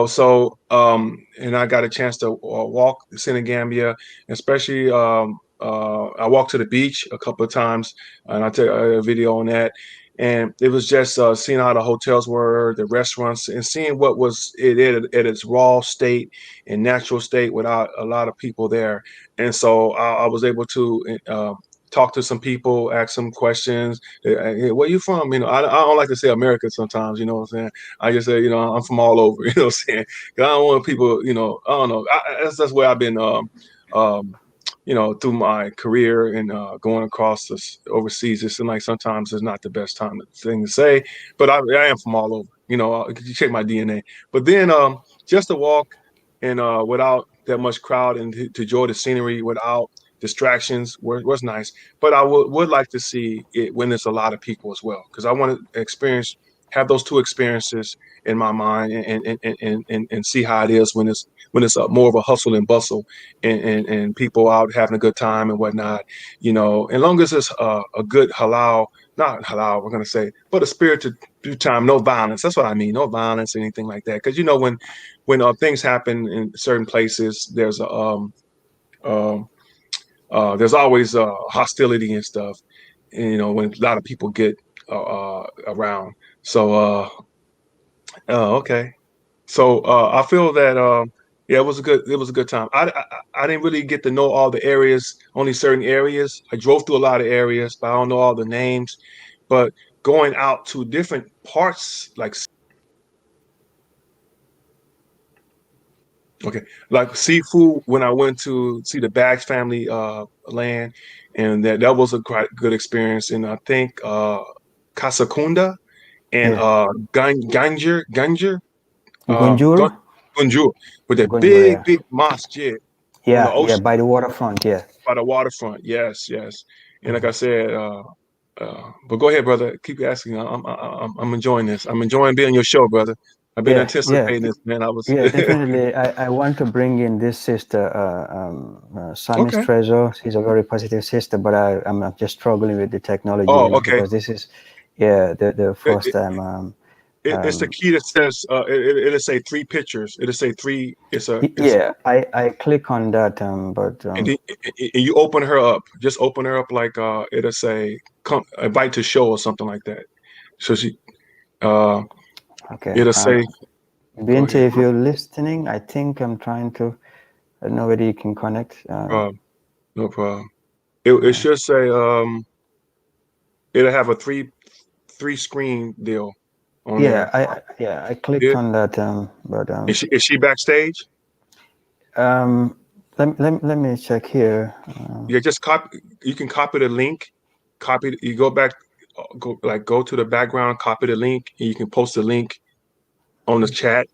So and I got a chance to walk the Senegambia, especially I walked to the beach a couple of times, and I took a video on that. And it was just seeing how the hotels were, the restaurants, and seeing what was it at its raw state and natural state without a lot of people there. And so I was able to talk to some people, ask some questions. Hey, where you from? I don't like to say America sometimes. You know what I'm saying? I just say, I'm from all over. You know what I'm saying? 'Cause I don't want people. I don't know. That's where I've been. Um, through my career and going across overseas, it's like sometimes it's not the best thing to say, but I am from all over. You check my DNA. But then just to walk and without that much crowd and to enjoy the scenery without distractions was nice. But I would like to see it when there's a lot of people as well, because I want to have those two experiences in my mind and see how it is when it's more of a hustle and bustle and people out having a good time and whatnot. As long as it's a good halal, not halal, we're gonna say, but a spirited time, no violence. That's what I mean, no violence, anything like that. Because when things happen in certain places, um, there's always hostility and stuff. And, when a lot of people get around. So, oh, okay. So I feel that yeah, it was a good time. I didn't really get to know all the areas, only certain areas. I drove through a lot of areas, but I don't know all the names. But going out to different parts, okay, like seafood when I went to see the Bags family land, and that was a quite good experience. And I think Kasakunda and Yeah. Ganjer Gunjur? Gunjur with that Gunjur, yeah. big mosque, yeah, on the Yeah, yeah, ocean by the waterfront, yeah. by the waterfront. Yes, yes. And like Mhm. I said, but go ahead, brother. Keep asking. I'm enjoying this. I'm enjoying being your show, brother. I've been Yeah, yeah, anticipating this, man. I was yeah, definitely. I want to bring in this sister, Sami's okay. Treasure. She's a very positive sister, but I'm just struggling with the technology, Oh, okay. because this is, yeah, the It, first time. it's the key that says it'll say three pictures. It'll say three. It's Yeah, I click on that, but and then and you open her up. Just open her up like it'll say come invite to show or something like that. So she uh okay. it'll say go Binte, ahead. if you're listening, I think I'm trying to. I don't know whether you can connect. No problem. It Uh, should say it'll have a three screen deal on yeah, there. I clicked Yeah. on that, but Is she backstage? um, let me check here. Yeah, just copy. You can copy the link. You go back, go to the background, copy the link, and you can post the link on the chat.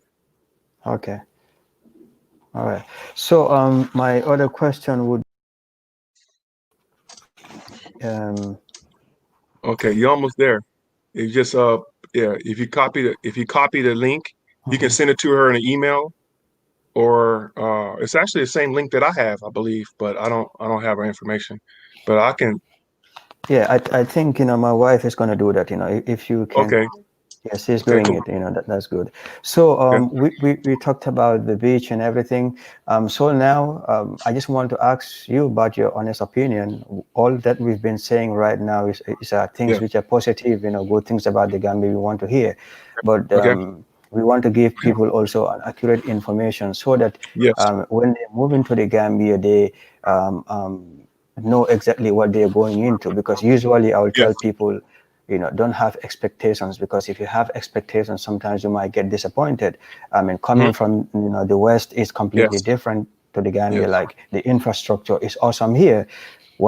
Okay, all right. So my other question would um, Okay, you're almost there. You just yeah, if you copy the link, you can mhm. send it to her in an email, or it's actually the same link that I have, I believe, but I don't have her information. But I can. Yeah, I think my wife is gonna do that. If you can. Okay, Yes, he's okay, doing cool. it. That's good. So Okay, we talked about the beach and everything. So now I just want to ask you about your honest opinion. All that we've been saying right now is yeah, things which are positive, good things about the Gambia we want to hear. But okay, we want to give people also an accurate information so that yes, when they move into the Gambia, they um, um, know exactly what they're going into. Because usually I will yes, tell people, don't have expectations, because if you have expectations, sometimes you might get disappointed. I mean, hmm coming from the West is completely yes, different to the Gambia. yes, Like the infrastructure is awesome here,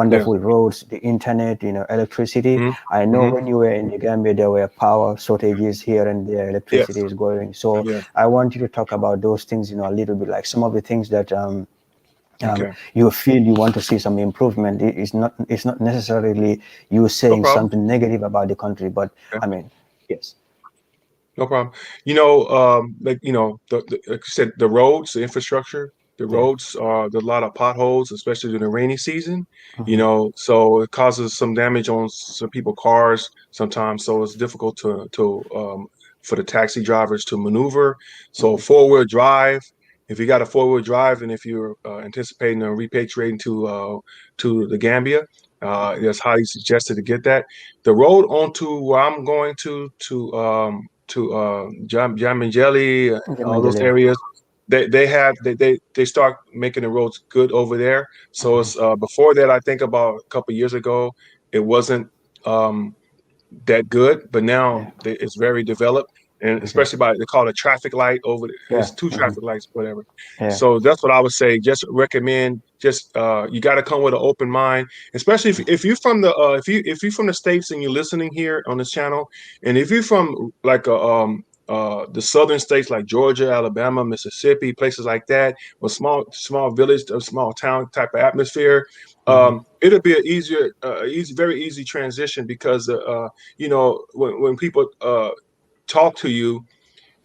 yes, wonderful roads, the internet, electricity. hmm I know hmm when you were in the Gambia, there were power shortages here and there, yes, electricity is going. So yes, I want you to talk about those things, a little bit, like some of the things that okay, you feel you want to see some improvement. It's not necessarily you no saying problem. something negative about the country, but Okay. I mean, yes. No problem. Like like you said, the roads, the infrastructure, the Yeah. roads there's a lot of potholes, especially during the rainy season. Hmm. So it causes some damage on some people's cars sometimes. So it's difficult to for the taxi drivers to maneuver. So Hmm. four-wheel drive. If you got a four-wheel drive, and if you're anticipating a repatriating to the Gambia, it's highly suggested to get that. The road onto where I'm going to Jam and Jelly, all those Jamajale. areas. They start making the roads good over there. So Hmm. it's before that, I think about a couple years ago, it wasn't um, that good, but now Yeah. it's very developed, and Okay. especially by they call it a traffic light over. Yeah. It's two Hmm. traffic lights, whatever. Yeah. So that's what I would say. Just recommend. Just you got to come with an open mind, especially if you're from the if you're from the states and you're listening here on this channel, and if you're from like the southern states like Georgia, Alabama, Mississippi, places like that, or small village or small town type of atmosphere, Hmm. it'll be an very easy transition because when people talk to you,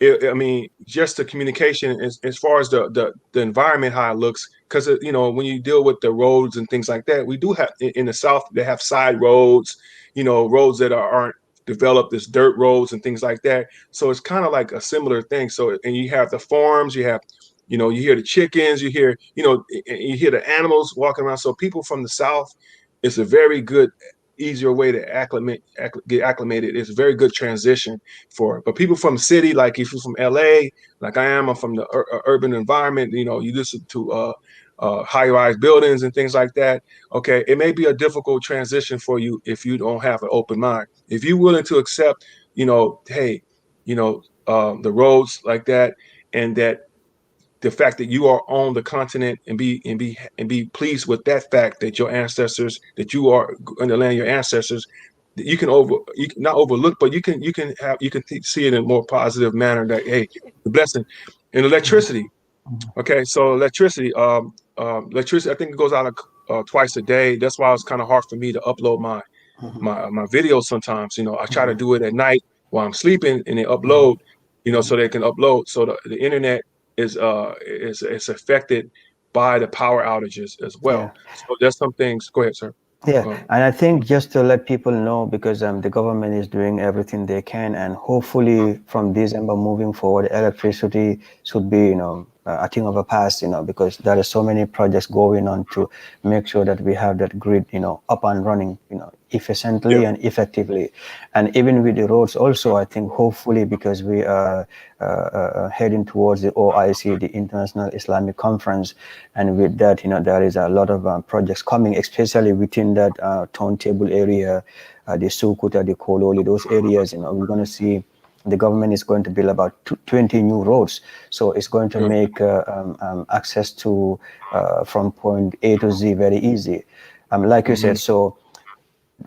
I mean, just the communication as far as the environment, how it looks, because when you deal with the roads and things like that, we do have in the South they have side roads, roads that aren't developed as dirt roads and things like that. So it's kind of like a similar thing. So and you have the farms, you have, you hear the chickens, you hear the animals walking around. So people from the South, it's a very good easier way to get acclimated. It's a very good transition for it. But people from city, like if you're from LA, like I'm from the urban environment, you listen to high-rise buildings and things like that. Okay, it may be a difficult transition for you if you don't have an open mind. If you're willing to accept, hey, the roads like that, and that the fact that you are on the continent, and be pleased with that fact that your ancestors, that you are in the land of your ancestors, that you can not overlook, but you can see it in a more positive manner, that hey, the blessing and electricity. Okay, so electricity, I think it goes out twice a day. That's why it's kind of hard for me to upload my videos sometimes. I try to do it at night while I'm sleeping, and they upload, so they can upload. So the internet is affected by the power outages as Yeah. well. So there's some things. Go ahead, sir. Yeah, Um, and I think just to let people know, because the government is doing everything they can, and hopefully from December moving forward, electricity should be, a thing of a past, because there are so many projects going on to make sure that we have that grid, up and running, yeah. efficiently and effectively. And even with the roads also, I think hopefully, because we are heading towards the OIC, the International Islamic Conference, and with that, there is a lot of projects coming, especially within that turntable area, the Sukuta, the Kololi, those areas. We're going to see the government is going to build about 20 new roads, so it's going to Good. make access to from point A to Z very easy, like you Hmm. said. So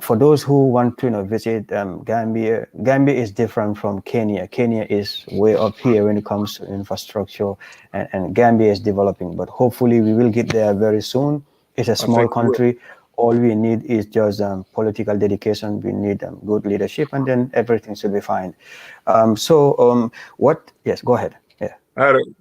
for those who want to visit Gambia, Gambia is different from Kenya. Kenya is way up here when it comes to infrastructure, and Gambia is developing. But hopefully, we will get there very soon. It's a I think small we will. country. All we need is just political dedication. We need good leadership, and then everything should be fine. What? Yes, go ahead. Yeah.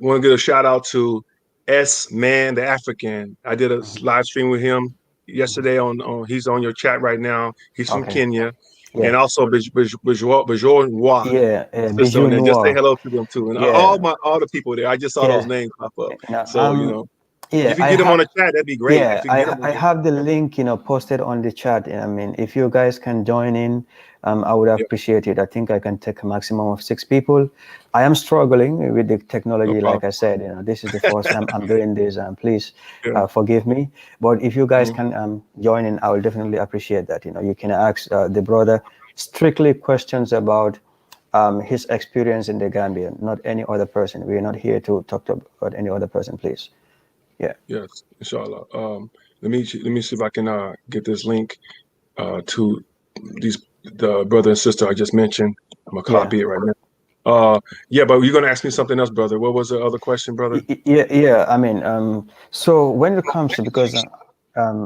Want to give a shout out to S Man the African. I did a live stream with him yesterday on he's on your chat right now. He's from Okay. Kenya. Yeah. And also Bajor Noir, Yeah. sister Bijou on there. Just say Noir. hello to them too. And Yeah. all the people there. I just saw those Yeah. names pop up. You know, So, yeah, if you get them on the chat, that'd be great. yeah, If you can get them on I there. have the link, posted on the chat. I mean, if you guys can join in, I would Yeah, appreciate it. I think I can take a maximum of 6 people. I am struggling with the no technology, problem. like I said. This is the first time I'm doing this. Please Yeah. forgive me. But if you guys Mhm. can join in, I will definitely appreciate that. You can ask the brother strictly questions about his experience in the Gambia, not any other person. We are not here to talk about any other person, please. Yeah. Yes, inshallah. Let me see if I can get this link to these the brother and sister I just mentioned. I'm gonna Yeah. copy it right now. Yeah, but you're gonna ask me something else, brother. What was the other question, brother? Yeah, yeah. I mean, so when it comes to, because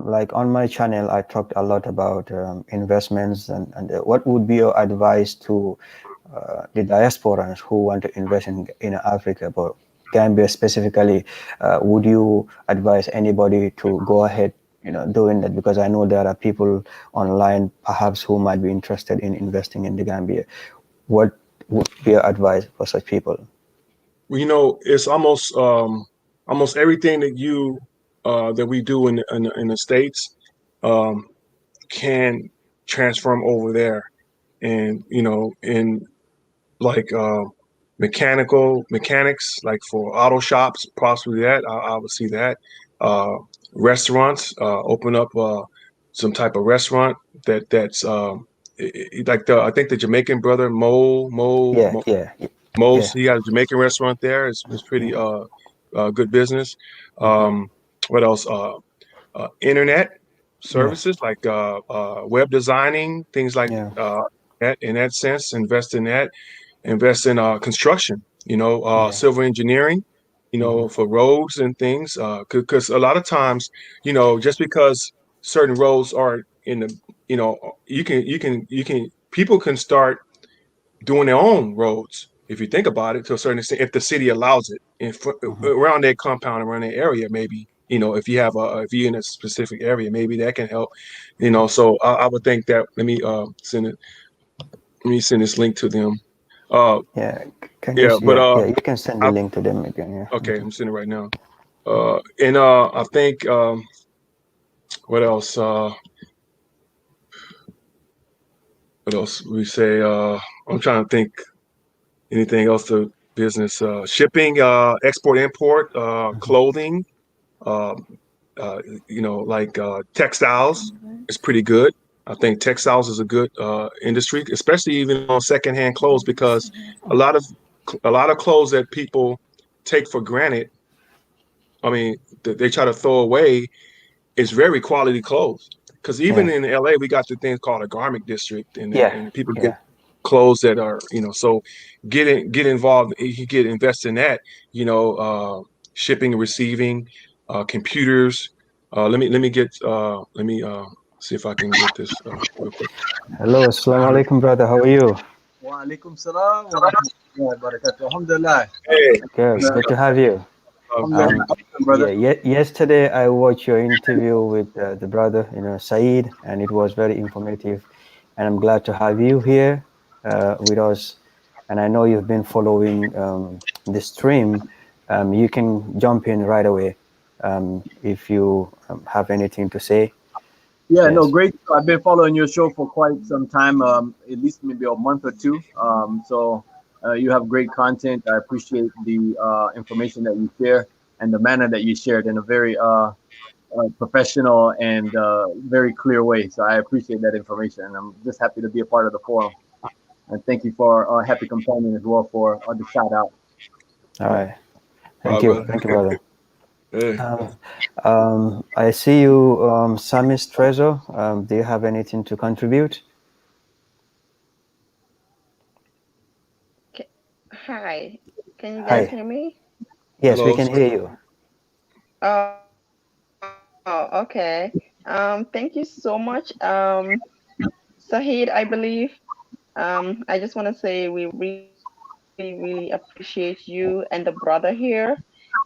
like on my channel, I talked a lot about investments, and what would be your advice to the diasporans who want to invest in Africa, but Gambia specifically? Would you advise anybody to go ahead, doing that? Because I know there are people online, perhaps, who might be interested in investing in the Gambia. What would be your advice for such people? Well, it's almost everything that we do in the states um, can transform over there, and in like mechanics, like for auto shops, possibly that I would see that. Uh, Restaurants, open up some type of restaurant that's like the I think the Jamaican brother Yeah, yeah, Mo's, yeah. he got a Jamaican restaurant there. It's pretty good business. Mhm. Um, what else? Internet Yeah, services like web designing, things like yeah, that. In that sense, invest in that. Invest in construction. yeah. Civil engineering. Mhm. For roads and things. Because a lot of times, just because certain roads are in the, people can start doing their own roads, if you think about it, to a certain extent, if the city allows it, Mhm. around their compound, around their area, maybe, if you're in a specific area, maybe that can help. So I would think that let me send this link to them. uh Yeah. Can you? yeah, but Yeah, yeah. You can send the I, link to them again. Yeah. okay, Mhm. I'm sending it right now. And I think what else? What else we say? I'm trying to think anything else to business shipping, export import, clothing, uh, uh, like textiles is pretty good. I think textiles is a good industry, especially even on secondhand clothes, because a lot of a lot of clothes that people take for granted, I mean, they try to throw away, is very quality clothes. Because even Yeah, in LA, we got the thing called a garment district, and yeah, people get yeah. clothes that are, so get involved. You get invest in that, shipping and receiving, computers. Let me see if I can get this real quick. Hello, assalamu alaikum, brother. How are you? وعليكم السلام ورحمة الله وبركاته. الحمد لله. Hey, Good, good to have you. الحمد لله. Um, Awesome, yeah, brother. yesterday I watched your interview with the brother, Saeed, and it was very informative. And I'm glad to have you here with us. And I know you've been following the stream. You can jump in right away if you have anything to say. Yeah, no, Yes. great. I've been following your show for quite some time, at least maybe a month or two. So you have great content. I appreciate the information that you share and the manner that you shared in a very professional and very clear way. So I appreciate that information. And I'm just happy to be a part of the forum. And thank you for Happy Companion as well for the shout out. All right. Thank wow, you. brother. Thank you, brother. Hey. I see you, Samis Treasure. Do you have anything to contribute? K- Hi, can you guys Hi. hear me? Yes, we Hello. can hear you. Oh, okay. Thank you so much. Sahid, I believe. I just want to say we really appreciate you and the brother here.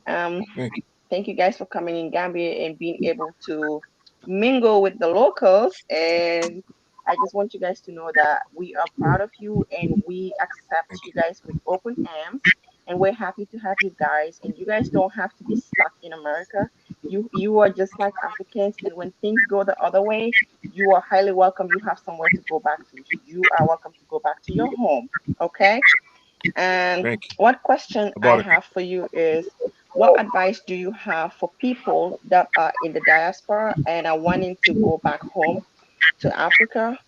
Um, Thank you. Thank you guys for coming in Gambia and being able to mingle with the locals. And I just want you guys to know that we are proud of you and we accept Thank you you. guys with open arms. And we're happy to have you guys. And you guys don't have to be stuck in America. You are just like Africans. And when things go the other way, you are highly welcome. You have somewhere to go back to. You are welcome to go back to your home. Okay. And Thank you. what question I About it. have for you is, what advice do you have for people that are in the diaspora and are wanting to go back home to Africa?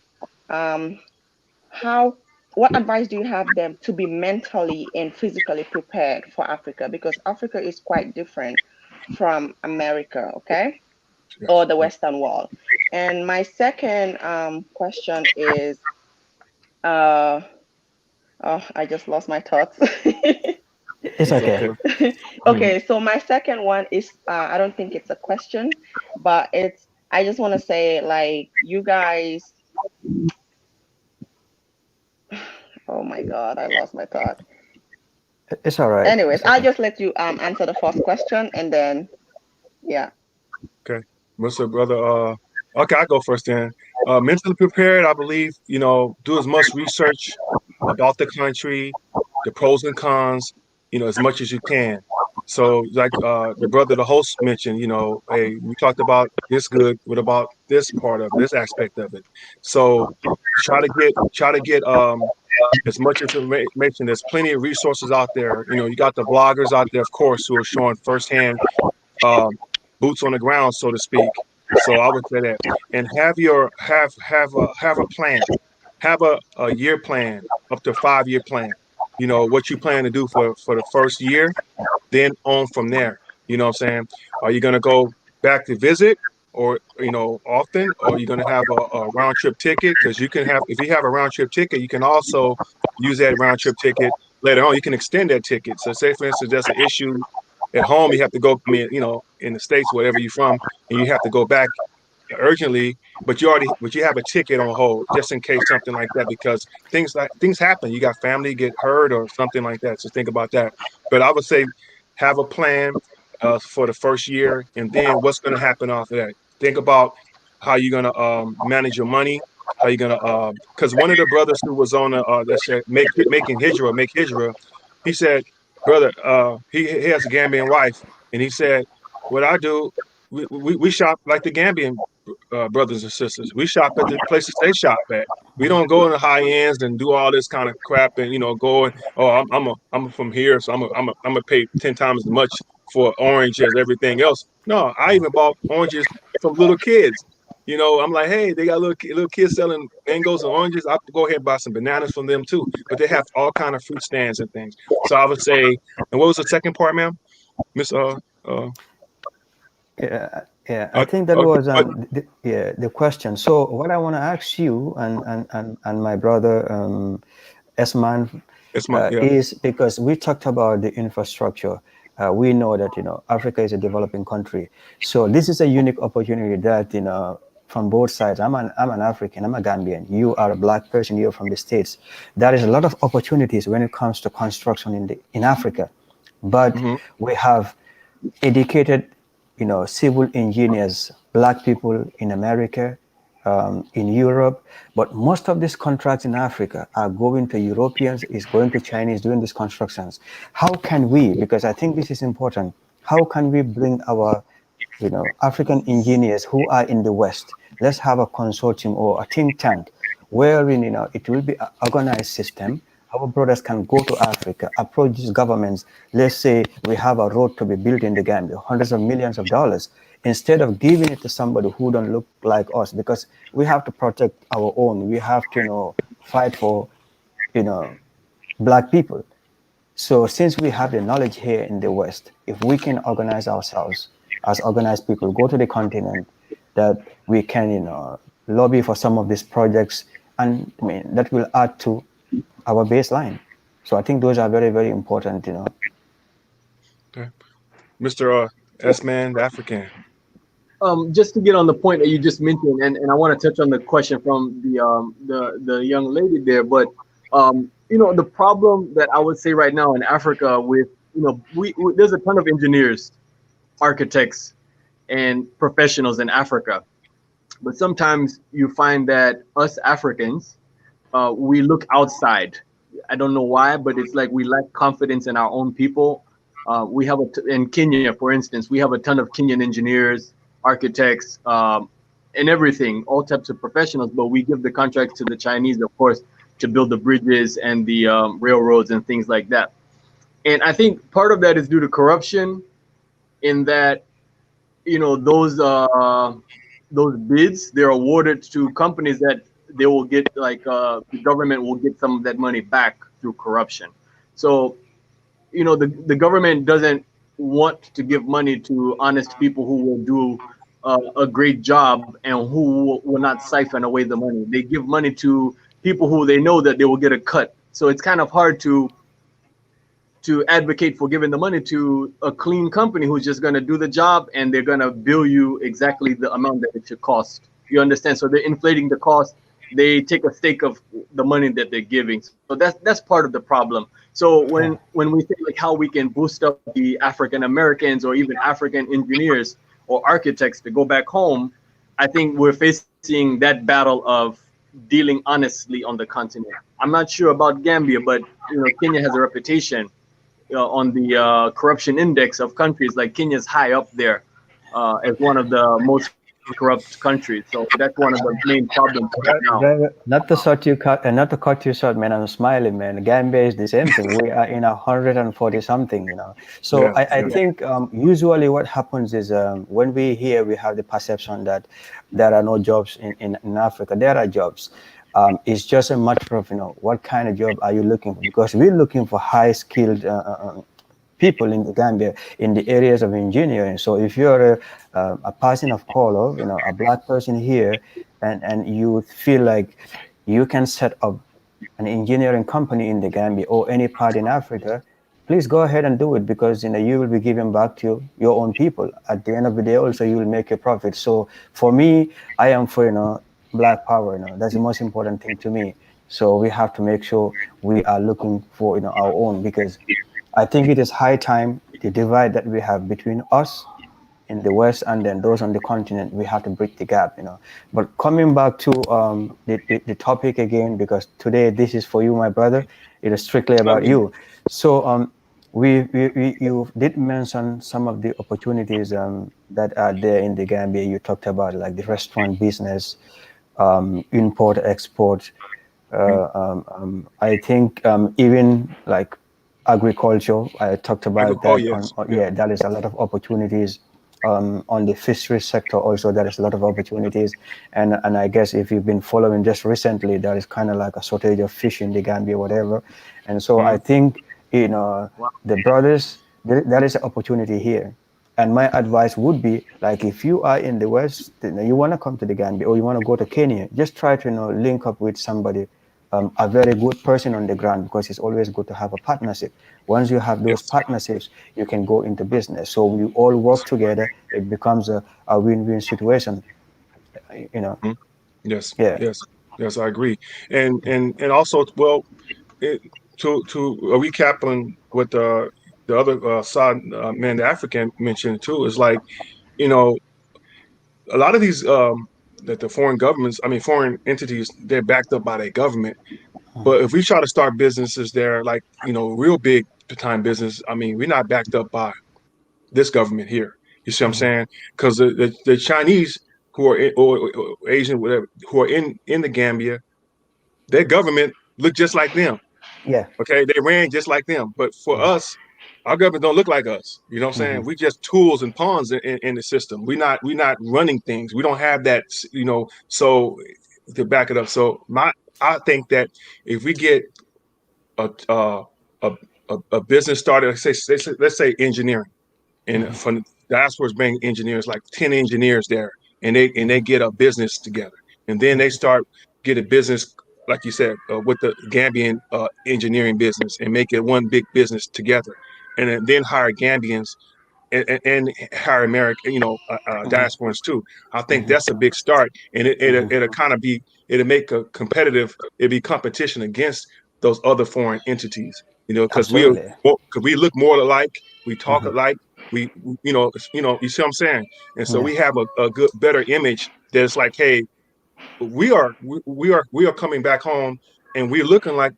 Um, how, what advice do you have them to be mentally and physically prepared for Africa? Because Africa is quite different from America, okay, or Yes. the Western world. And my second question is, uh, oh, I just lost my thoughts. It's It's okay. okay. Okay, so my second one is I don't think it's a question, but it's I just want to say like you guys, oh my God, I lost my thought. It's all right. Anyways, It's I'll okay. just let you answer the first question and then yeah. Okay. What's up, brother? Okay, I go first then. Mentally prepared, I believe, do as much research about the country, the pros and cons, as much as you can. So, like the brother, the host mentioned, hey, we talked about this good. What about this part of it, this aspect of it? So, try to get as much information. There's plenty of resources out there. You got the bloggers out there, of course, who are showing firsthand um, boots on the ground, so to speak. So I would say that, and have a plan, have a year plan, up to 5 year plan. What you plan to do for the first year, then on from there. You know what I'm saying? Are you gonna go back to visit, or often, or are you gonna have a round trip ticket? Because you can have, if you have a round trip ticket, you can also use that round trip ticket later on. You can extend that ticket. So say for instance, there's an issue at home, you have to go. I mean, in the States, wherever you're from, and you have to go back urgently, but you have a ticket on hold just in case something like that, because things happen. You got family get hurt or something like that. So think about that. But I would say have a plan for the first year, and then what's going to happen after that. Think about how you're going to manage your money. How you're gonna? Because one of the brothers who was on that said make hijra. He said, brother, he has a Gambian wife, and he said, what I do, we shop like the Gambian brothers and sisters. We shop at the places they shop at. We don't go in the high ends and do all this kind of crap and go and I'm from here, so I'm gonna pay 10 times as much for orange as everything else. No, I even bought oranges from little kids. I'm like, hey, they got little kids selling mangoes and oranges. I'll go ahead and buy some bananas from them too. But they have all kind of fruit stands and things. So I would say, and what was the second part, ma'am? Miss uh Yeah, I think that was the question. So what I want to ask you and my brother Esman it's my yeah. is because we talked about the infrastructure. We know that Africa is a developing country, so this is a unique opportunity that from both sides. I'm an African. I'm a Gambian. You are a black person. You're from the States. There is a lot of opportunities when it comes to construction in Africa, but Mm-hmm. we have educated, civil engineers, black people in America, in Europe, but most of these contracts in Africa are going to Europeans, is going to Chinese doing these constructions. How can we, because I think this is important, how can we bring our, African engineers who are in the West? Let's have a consortium or a think tank wherein, it will be an organized system. Our brothers can go to Africa, approach these governments. Let's say we have a road to be built in the Gambia, hundreds of millions of dollars. Instead of giving it to somebody who don't look like us, because we have to protect our own. We have to, fight for, you know, black people. So since we have the knowledge here in the West, if we can organize ourselves as organized people, go to the continent, that we can, lobby for some of these projects, and I mean that will add to our baseline. So I think those are very, very important. Okay. Mr. S-Man, the African. Just to get on the point that you just mentioned, and I want to touch on the question from the young lady there, but the problem that I would say right now in Africa with we there's a ton of engineers, architects, and professionals in Africa, but sometimes you find that us Africans we look outside. I don't know why, but it's like we lack confidence in our own people. We have in Kenya, for instance, we have a ton of Kenyan engineers, architects, and everything, all types of professionals. But we give the contracts to the Chinese, of course, to build the bridges and the railroads and things like that. And I think part of that is due to corruption, in that those bids, they're awarded to companies that they will get, like the government will get some of that money back through corruption. So the government doesn't want to give money to honest people who will do a great job and who will not siphon away the money. They give money to people who they know that they will get a cut. So it's kind of hard to advocate for giving the money to a clean company who's just going to do the job, and they're going to bill you exactly the amount that it should cost. You understand? So they're inflating the cost. They take a stake of the money that they're giving. So that's part of the problem. So when we think like how we can boost up the African Americans or even African engineers or architects to go back home, I think we're facing that battle of dealing honestly on the continent. I'm not sure about Gambia, but Kenya has a reputation on the corruption index of countries. Like Kenya's high up there as one of the most corrupt countries. So that's one of the main problems right now. Not to cut you short, man. I'm smiling, man. Gambia is the same thing. We are in 140 something. So Yeah, I yeah. think usually what happens is when we hear, we have the perception that there are no jobs in Africa. There are jobs. It's just a matter of what kind of job are you looking for, because we're looking for high skilled people in the Gambia in the areas of engineering. So if you're a person of color, a black person here, and you feel like you can set up an engineering company in the Gambia or any part in Africa, please go ahead and do it, because you will be giving back to your own people. At the end of the day, also you will make a profit. So for me, I am for black power. That's the most important thing to me. So we have to make sure we are looking for our own, because I think it is high time the divide that we have between us in the West and then those on the continent, we have to bridge the gap. But coming back to the topic again, because today this is for you, my brother. It is strictly I about mean, you. So you did mention some of the opportunities that are there in the Gambia. You talked about like the restaurant business, import, export. I think even like agriculture. I talked about Oh that yes, yeah, yeah, that is a lot of opportunities. On the fishery sector also, there is a lot of opportunities, and I guess if you've been following just recently, there is kind of like a shortage of fish in the Gambia, whatever, and so mm, I think the brothers there is an opportunity here. And my advice would be like if you are in the West, you want to come to the Gambia or you want to go to Kenya, just try to link up with somebody, a very good person on the ground, because it's always good to have a partnership. Once you have those yes, partnerships, you can go into business. So we all work together. It becomes a win-win situation. You know, mm, yes, yeah. yes, yes. I agree, and also, well, it, to recap on what the other side man, the African mentioned too, is like you know a lot of these that the foreign governments, I mean foreign entities, they're backed up by their government. But if we try to start businesses there, like real big time business, I mean, we're not backed up by this government here. You see what I'm saying? Because the Chinese who are or Asian, whatever, who are in the Gambia, their government look just like them. Yeah. Okay, they ran just like them. But for us, our government don't look like us. You know what I'm saying? We just tools and pawns in the system. We not running things. We don't have that. So to back it up. So I think that if we get a a a business started, let's say engineering, and from diaspora's bring engineers, like 10 engineers there, and they get a business together, and then they start get a business, like you said, with the Gambian engineering business, and make it one big business together, and then hire Gambians and hire American, diasporans too. I think that's a big start, and it'll kind of be, it'll make a competitive, it'll be competition against those other foreign entities. Because Absolutely. we look more alike, we talk alike, you see what I'm saying, and so Yeah. we have a good, better image. That's like, hey, we are coming back home, and we're looking like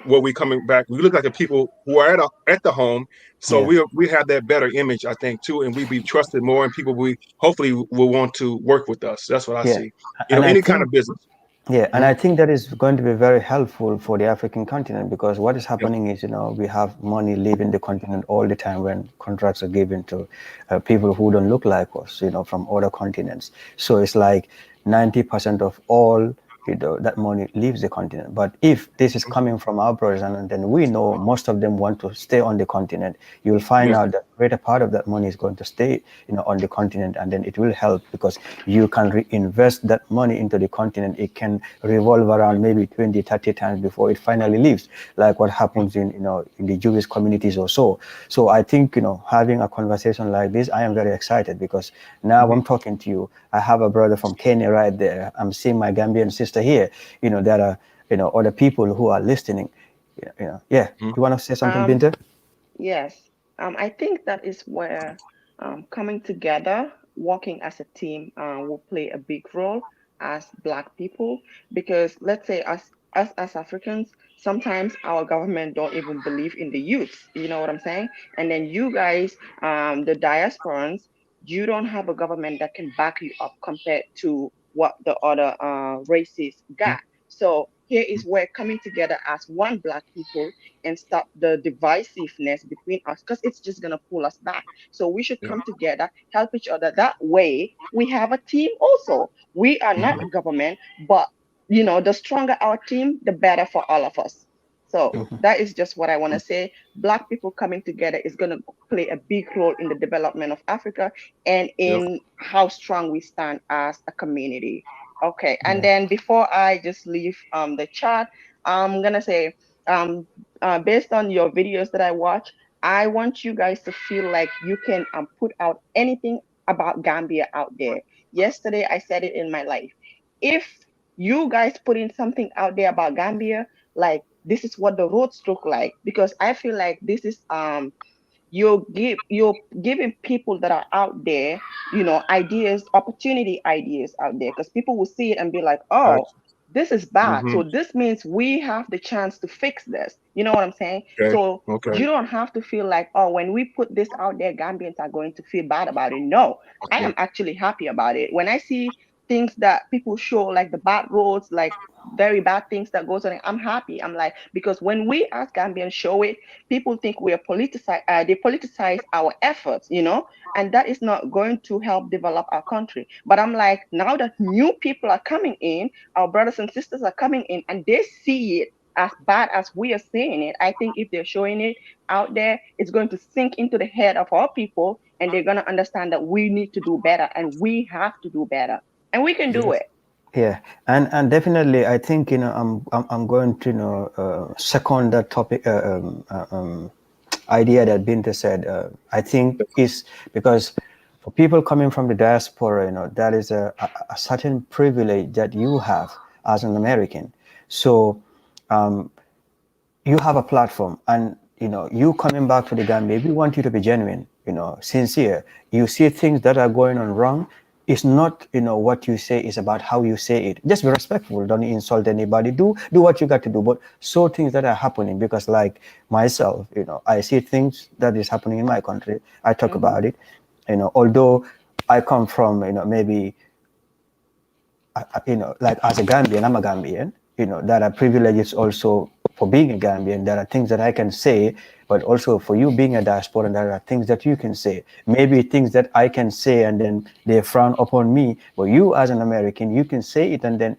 what we coming back. We look like the people who are at the home, so Yeah. we have that better image, I think, too, and we be trusted more, and people we hopefully will want to work with us. That's what I Yeah. see. And I Any kind think of business. Yeah, and Mhm. I think that is going to be very helpful for the African continent, because what is Yep. happening is, we have money leaving the continent all the time when contracts are given to people who don't look like us, from other continents. So it's like 90% of all, that money leaves the continent. But if this is coming from our brothers, and then we know most of them want to stay on the continent, you'll find Yes. out that greater part of that money is going to stay, on the continent, and then it will help because you can reinvest that money into the continent. It can revolve around maybe 20, 30 times before it finally leaves, like what happens in the Jewish communities or so. So I think, having a conversation like this, I am very excited because now Mhm. I'm talking to you. I have a brother from Kenya right there. I'm seeing my Gambian sister here. There are, other people who are listening. Yeah. Mhm. You want to say something, Um, Binta? yes, I think that is where coming together, working as a team, will play a big role as Black people. Because let's say us as Africans, sometimes our government don't even believe in the youth. You know what I'm saying? And then you guys, the diasporans, you don't have a government that can back you up compared to what the other races got. So here is where coming together as one Black people and stop the divisiveness between us, because it's just going to pull us back. So we should Yeah. come together, help each other. That way we have a team also. We are not a Mhm. government, but the stronger our team, the better for all of us. So Yep. that is just what I want to say. Black people coming together is going to play a big role in the development of Africa and Yep. in how strong we stand as a community. Okay, and Yeah. then before I just leave the chat, I'm gonna say um, based on your videos that I watch, I want you guys to feel like you can put out anything about Gambia out there. Yesterday, I said it in my life. If you guys put in something out there about Gambia, like this is what the roads look like, because I feel like this is you're giving people that are out there, ideas, opportunity ideas out there, because people will see it and be like, I, oh, this is bad. Mm-hmm. So this means we have the chance to fix this. You know what I'm saying? Okay. So Okay. you don't have to feel like, oh, when we put this out there, Gambians are going to feel bad about it. No, I Okay. am actually happy about it. When I see things that people show, like the bad roads, like very bad things that goes on, I'm happy. I'm like, because when we as Gambians show it, people think we are politicize. They politicize our efforts, you know, and that is not going to help develop our country. But I'm like, now that new people are coming in, our brothers and sisters are coming in, and they see it as bad as we are seeing it. I think if they're showing it out there, it's going to sink into the head of our people, and they're going to understand that we need to do better, and we have to do better, and we can do Yes. it. Yeah, and definitely, I think I'm going to second that topic idea that Binta said. I think is because for people coming from the diaspora, that is a certain privilege that you have as an American. So um, you have a platform, and you coming back to the Gambia, we want you to be genuine, sincere. You see things that are going on wrong, it's not what you say, is about how you say it. Just be respectful, don't insult anybody, do what you got to do, but so things that are happening, because like myself, I see things that is happening in my country, I talk about it, although I come from maybe like as a Gambian, I'm a Gambian, there are privileges also for being a Gambian. There are things that I can say, but also for you being a diaspora, there are things that you can say. Maybe things that I can say and then they frown upon me, but you as an American, you can say it and then,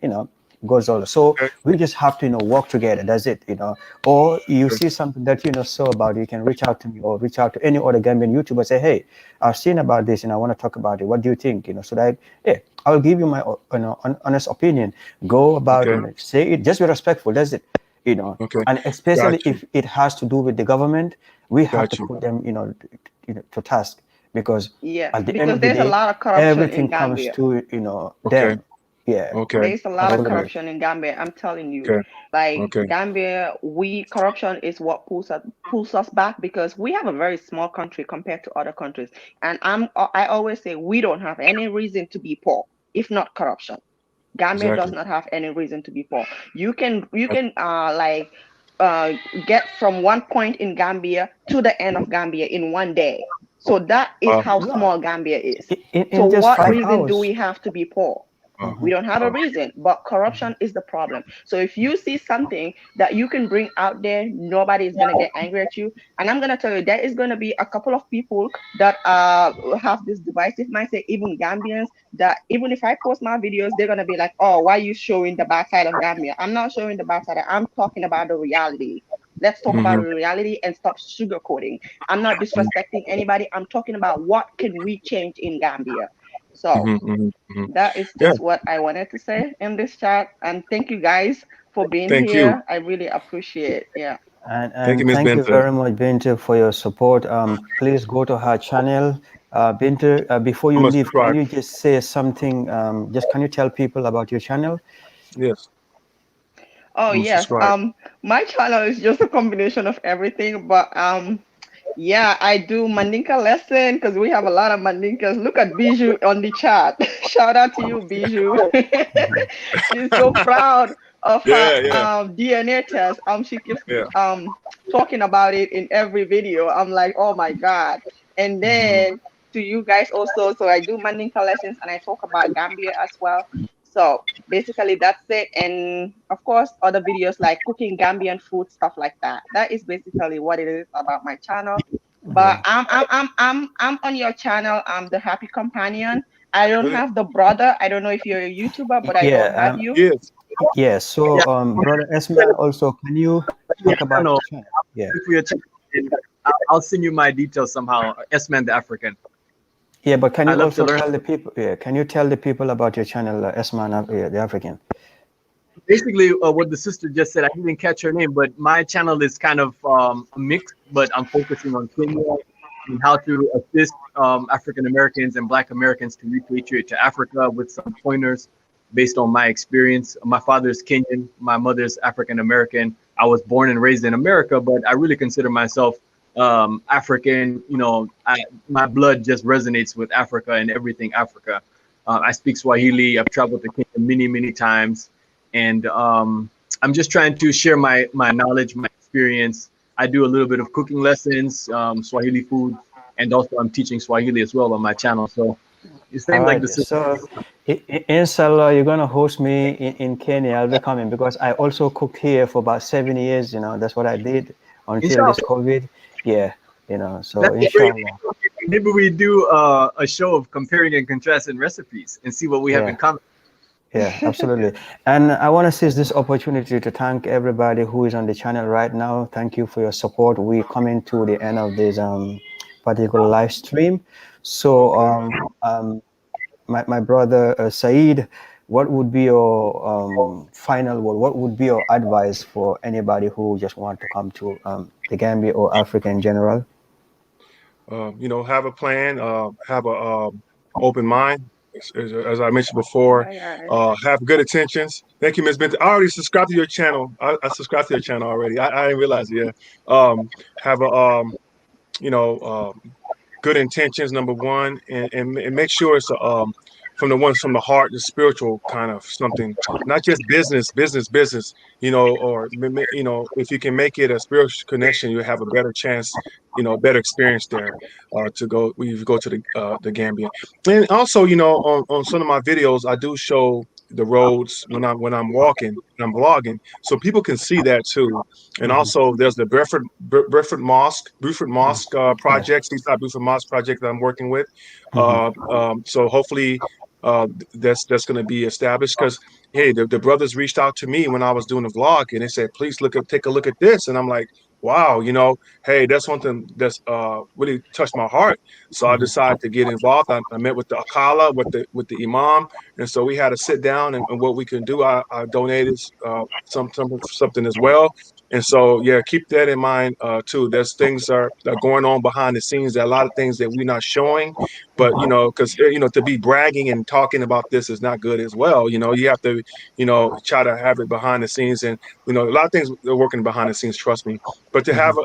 goes all. So Okay. we just have to, work together. That's it, Or you see something that so about, you can reach out to me or reach out to any other Gambian YouTuber. Say, hey, I've seen about this and I want to talk about it. What do you think? So that, hey, I'll give you my honest opinion. Go about Okay. it, say it. Just be respectful. That's it. Okay. And especially Got you. if it has to do with the government, we have to Got you. put them, to task, because Yes, at the end because of the there's a day, lot of corruption in everything comes Gambia. to Okay. them. Yeah, Okay. There's a lot of absolutely. Okay. corruption in Gambia. I'm telling you, Okay. like Okay. Gambia, we corruption is what pulls us back, because we have a very small country compared to other countries. And I always say we don't have any reason to be poor if not corruption. Gambia does Exactly. not have any reason to be poor. You can like uh get from one point in Gambia to the end of Gambia in one day. So that is how No, small Gambia is. So in just what five reason do hours. we have to be poor? Wow. We don't have a Wow. reason, but corruption is the problem. So if you see something that you can bring out there, nobody is going to get angry at you. And I'm going to tell you, there is going to be a couple of people that have this divisive mindset, even Gambians, that even if I post my videos, they're going to be like, oh, why are you showing the backside of Gambia? I'm not showing the backside. I'm talking about the reality. Let's talk about Mm-hmm. the reality and stop sugarcoating. I'm not disrespecting anybody. I'm talking about what can we change in Gambia. So Mm-hmm. Mm-hmm. Mm-hmm. that is Yeah. just what I wanted to say in this chat. And thank you guys for being Thank you. here. I really appreciate. Yeah. And Thank you, and Miss thank you Benta. very much, Binta, for your support. Please go to her channel. Binta, before I'm you gonna leave, can subscribe. you just say something? Just can you tell people about your channel? Yes. Oh I'm gonna yes. subscribe. My channel is just a combination of everything, but yeah, I do Mandinka lesson because we have a lot of Mandinkas. Look at Bijou on the chat. Shout out to you, Bijou. She's so proud of her Yeah. Yeah. DNA test. She keeps Yeah. talking about it in every video. I'm like, oh my God. And Mm-hmm. then to you guys also. So I do Mandinka lessons and I talk about Gambia as well. So basically that's it. And of course, other videos like cooking Gambian food, stuff like that. That is basically what it is about my channel. But Yeah. I'm on your channel. I'm the Happy Companion. I don't Really? have the brother. I don't know if you're a YouTuber, but I don't Yeah. have you. Yes. Yeah. So, Yeah, brother Esma, also, can you your talk about channel. your channel? Yeah. For your channel, and I'll send you my details somehow. S-Man the African. Yeah, but can I you love to also learn. tell the people? Yeah. Can you tell the people about your channel, Esma, the African? Basically, what the sister just said, I didn't catch her name, but my channel is kind of a mix, but I'm focusing on Kenya and how to assist African Americans and Black Americans to repatriate to Africa with some pointers based on my experience. My father's Kenyan, my mother's African American. I was born and raised in America, but I really consider myself African. My blood just resonates with Africa and everything Africa. I speak Swahili. I've traveled to Kenya many, many times. and I'm just trying to share my knowledge, my experience. I do a little bit of cooking lessons, Swahili food, and also I'm teaching Swahili as well on my channel. So it All seems like right. the system. So, inshallah, you're gonna host me in Kenya. I'll be coming because I also cooked here for about 7 years. That's what I did until Inshallah, this COVID. Yeah. So that's a great inshallah. idea. Maybe we do a show of comparing and contrasting recipes and see what we have in Yeah. common. Yeah, absolutely. And I want to seize this opportunity to thank everybody who is on the channel right now. Thank you for your support. We're coming to the end of this particular live stream. So, my brother Saeed, what would be your final word? What would be your advice for anybody who just want to come to the Gambia or Africa in general? Have a plan, have a open mind. As I mentioned before, Yeah. have good intentions. Thank you, Ms. Benton. I already subscribed to your channel. I subscribed to your channel already. I didn't realize it. Yeah. Have a you know, good intentions, number one, and make sure it's from the ones from the heart, the spiritual kind of something, not just business. Or if you can make it a spiritual connection, you have a better chance, better experience there to go when you go to the Gambia. And also, on some of my videos, I do show the roads when I'm walking and I'm vlogging, so people can see that too. And Hmm. also, there's the Buford Mosque Yeah. project, Seaside Buford Mosque project that I'm working with. Hmm. So hopefully, that's going to be established because hey, the brothers reached out to me when I was doing a vlog and they said, please take a look at this, and I'm like, wow, hey, that's something that's really touched my heart. So I Hmm. decided to get involved. I met with the Akala, with the Imam, and so we had to sit down and what we can do. I donated something as well. And so, yeah, keep that in mind too. There's things are going on behind the scenes. There are a lot of things that we're not showing, but because to be bragging and talking about this is not good as well. You have to, try to have it behind the scenes, and a lot of things are working behind the scenes. Trust me. But to have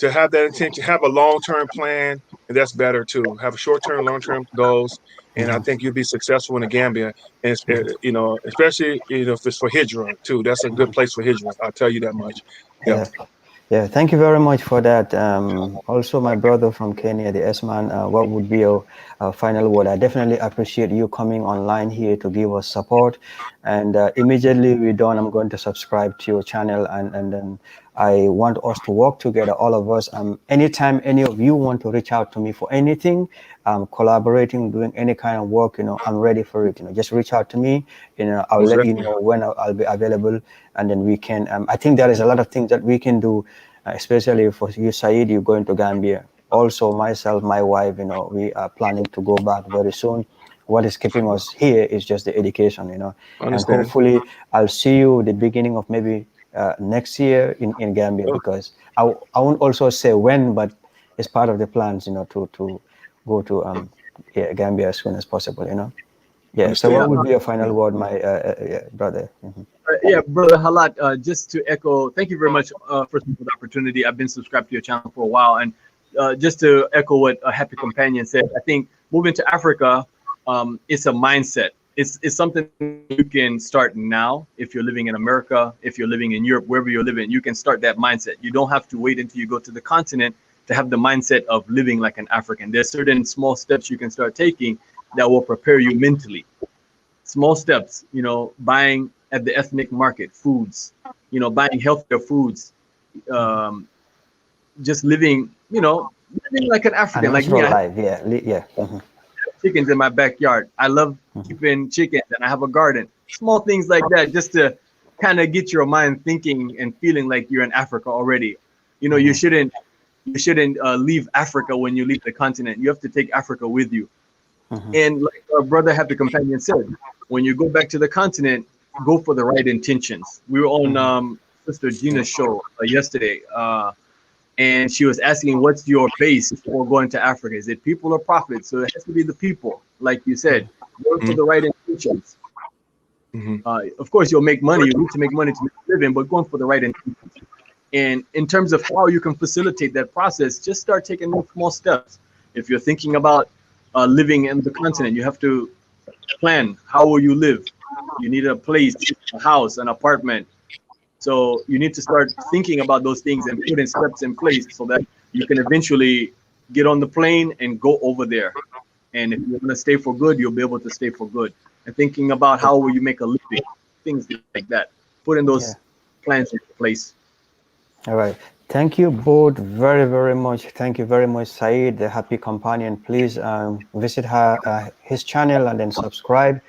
that intention, have a long-term plan, and that's better too. Have a short-term, long-term goals, and I Hmm. think you'll be successful in the Gambia. And especially if it's for Hijra too. That's a good place for Hijra. I'll tell you that much. Yeah. Yeah. Yeah, thank you very much for that. Also, my brother from Kenya, the S-Man, what would be your final word? I definitely appreciate you coming online here to give us support. And immediately we're done, I'm going to subscribe to your channel, and then I want us to work together, all of us. Anytime any of you want to reach out to me for anything, collaborating, doing any kind of work, I'm ready for it. Just reach out to me. I'll Most let you definitely. know when I'll be available, and then we can. I think there is a lot of things that we can do, especially for you, Saeed. You're going to Gambia. Also, myself, my wife, we are planning to go back very soon. What is keeping us here is just the education, I and understand. hopefully I'll see you the beginning of maybe next year in Gambia, Oh, because I won't also say when, but it's part of the plans, to go to yeah, Gambia as soon as possible, Yeah. So Yeah, what understand. would be your final word, my yeah, brother? yeah, brother Halat. Just to echo, thank you very much for the opportunity. I've been subscribed to your channel for a while, and just to echo what a happy companion said, I think moving to Africa, it's a mindset. It's something you can start now. If you're living in America, if you're living in Europe, wherever you're living, you can start that mindset. You don't have to wait until you go to the continent to have the mindset of living like an African. There's certain small steps you can start taking that will prepare you mentally. Small steps, buying at the ethnic market foods, buying healthier foods, um, just living like an A African. Like me, natural I have life, yeah, yeah. chickens in my backyard. I love keeping chickens, and I have a garden. Small things like that, just to kind of get your mind thinking and feeling like you're in Africa already. You Hmm. shouldn't leave Africa when you leave the continent. You have to take Africa with you. Hmm. And like our brother Happy Companion said, when you go back to the continent, go for the right intentions. We were on Hmm. Sister Gina's show yesterday, and she was asking, "What's your base for going to Africa? Is it people or profit?" So it has to be the people, like you said, going for Mhm, the right intentions. mhm. Of course, you'll make money. You need to make money to make a living, but going for the right intentions. And in terms of how you can facilitate that process, just start taking those small steps. If you're thinking about living in the continent, you have to plan, how will you live? you need a place, a house, an apartment. So you need to start thinking about those things and putting steps in place so that you can eventually get on the plane and go over there. And if you're gonna stay for good, you'll be able to stay for good. And thinking about how will you make a living, things like that. Putting those Yeah. plans into place. All right. Thank you both very, very much. Thank you very much, Saeed, the happy companion. Please visit his channel and then subscribe.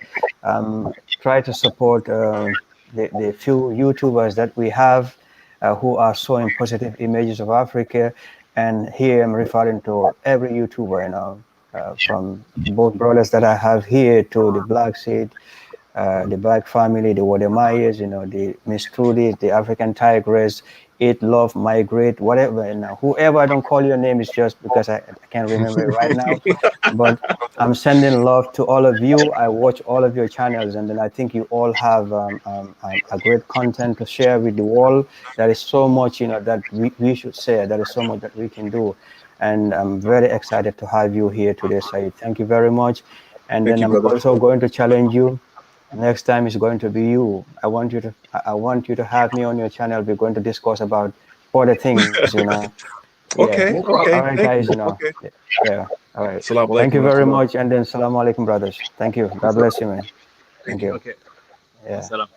Try to support the few YouTubers that we have who are showing positive images of Africa. And here I'm referring to every YouTuber, from both brothers that I have here to the Black Seed, the Black family, the Wademayas, the Miss Trudy, the African Tigress, Eat, Love, Migrate, whatever. And whoever I don't call your name is just because I can't remember it right now. But I'm sending love to all of you. I watch all of your channels, and then I think you all have a great content to share with the world. There is so much, that we should share. There is so much that we can do. And I'm very excited to have you here today, Saeed. Thank you very much. And Thank then you, I'm brother. also going to challenge you. Next time is going to be you. I want you to have me on your channel. We're going to discuss about other things. Yeah. Okay, No All problem. okay. right, Thank guys. you. Okay. Yeah. All right. Assalamu Thank you alaikum very warahmatullah. much. And then salam alaikum, brothers. Thank you. God bless you, man. Thank Thank you. you. Okay. Yeah. Salam.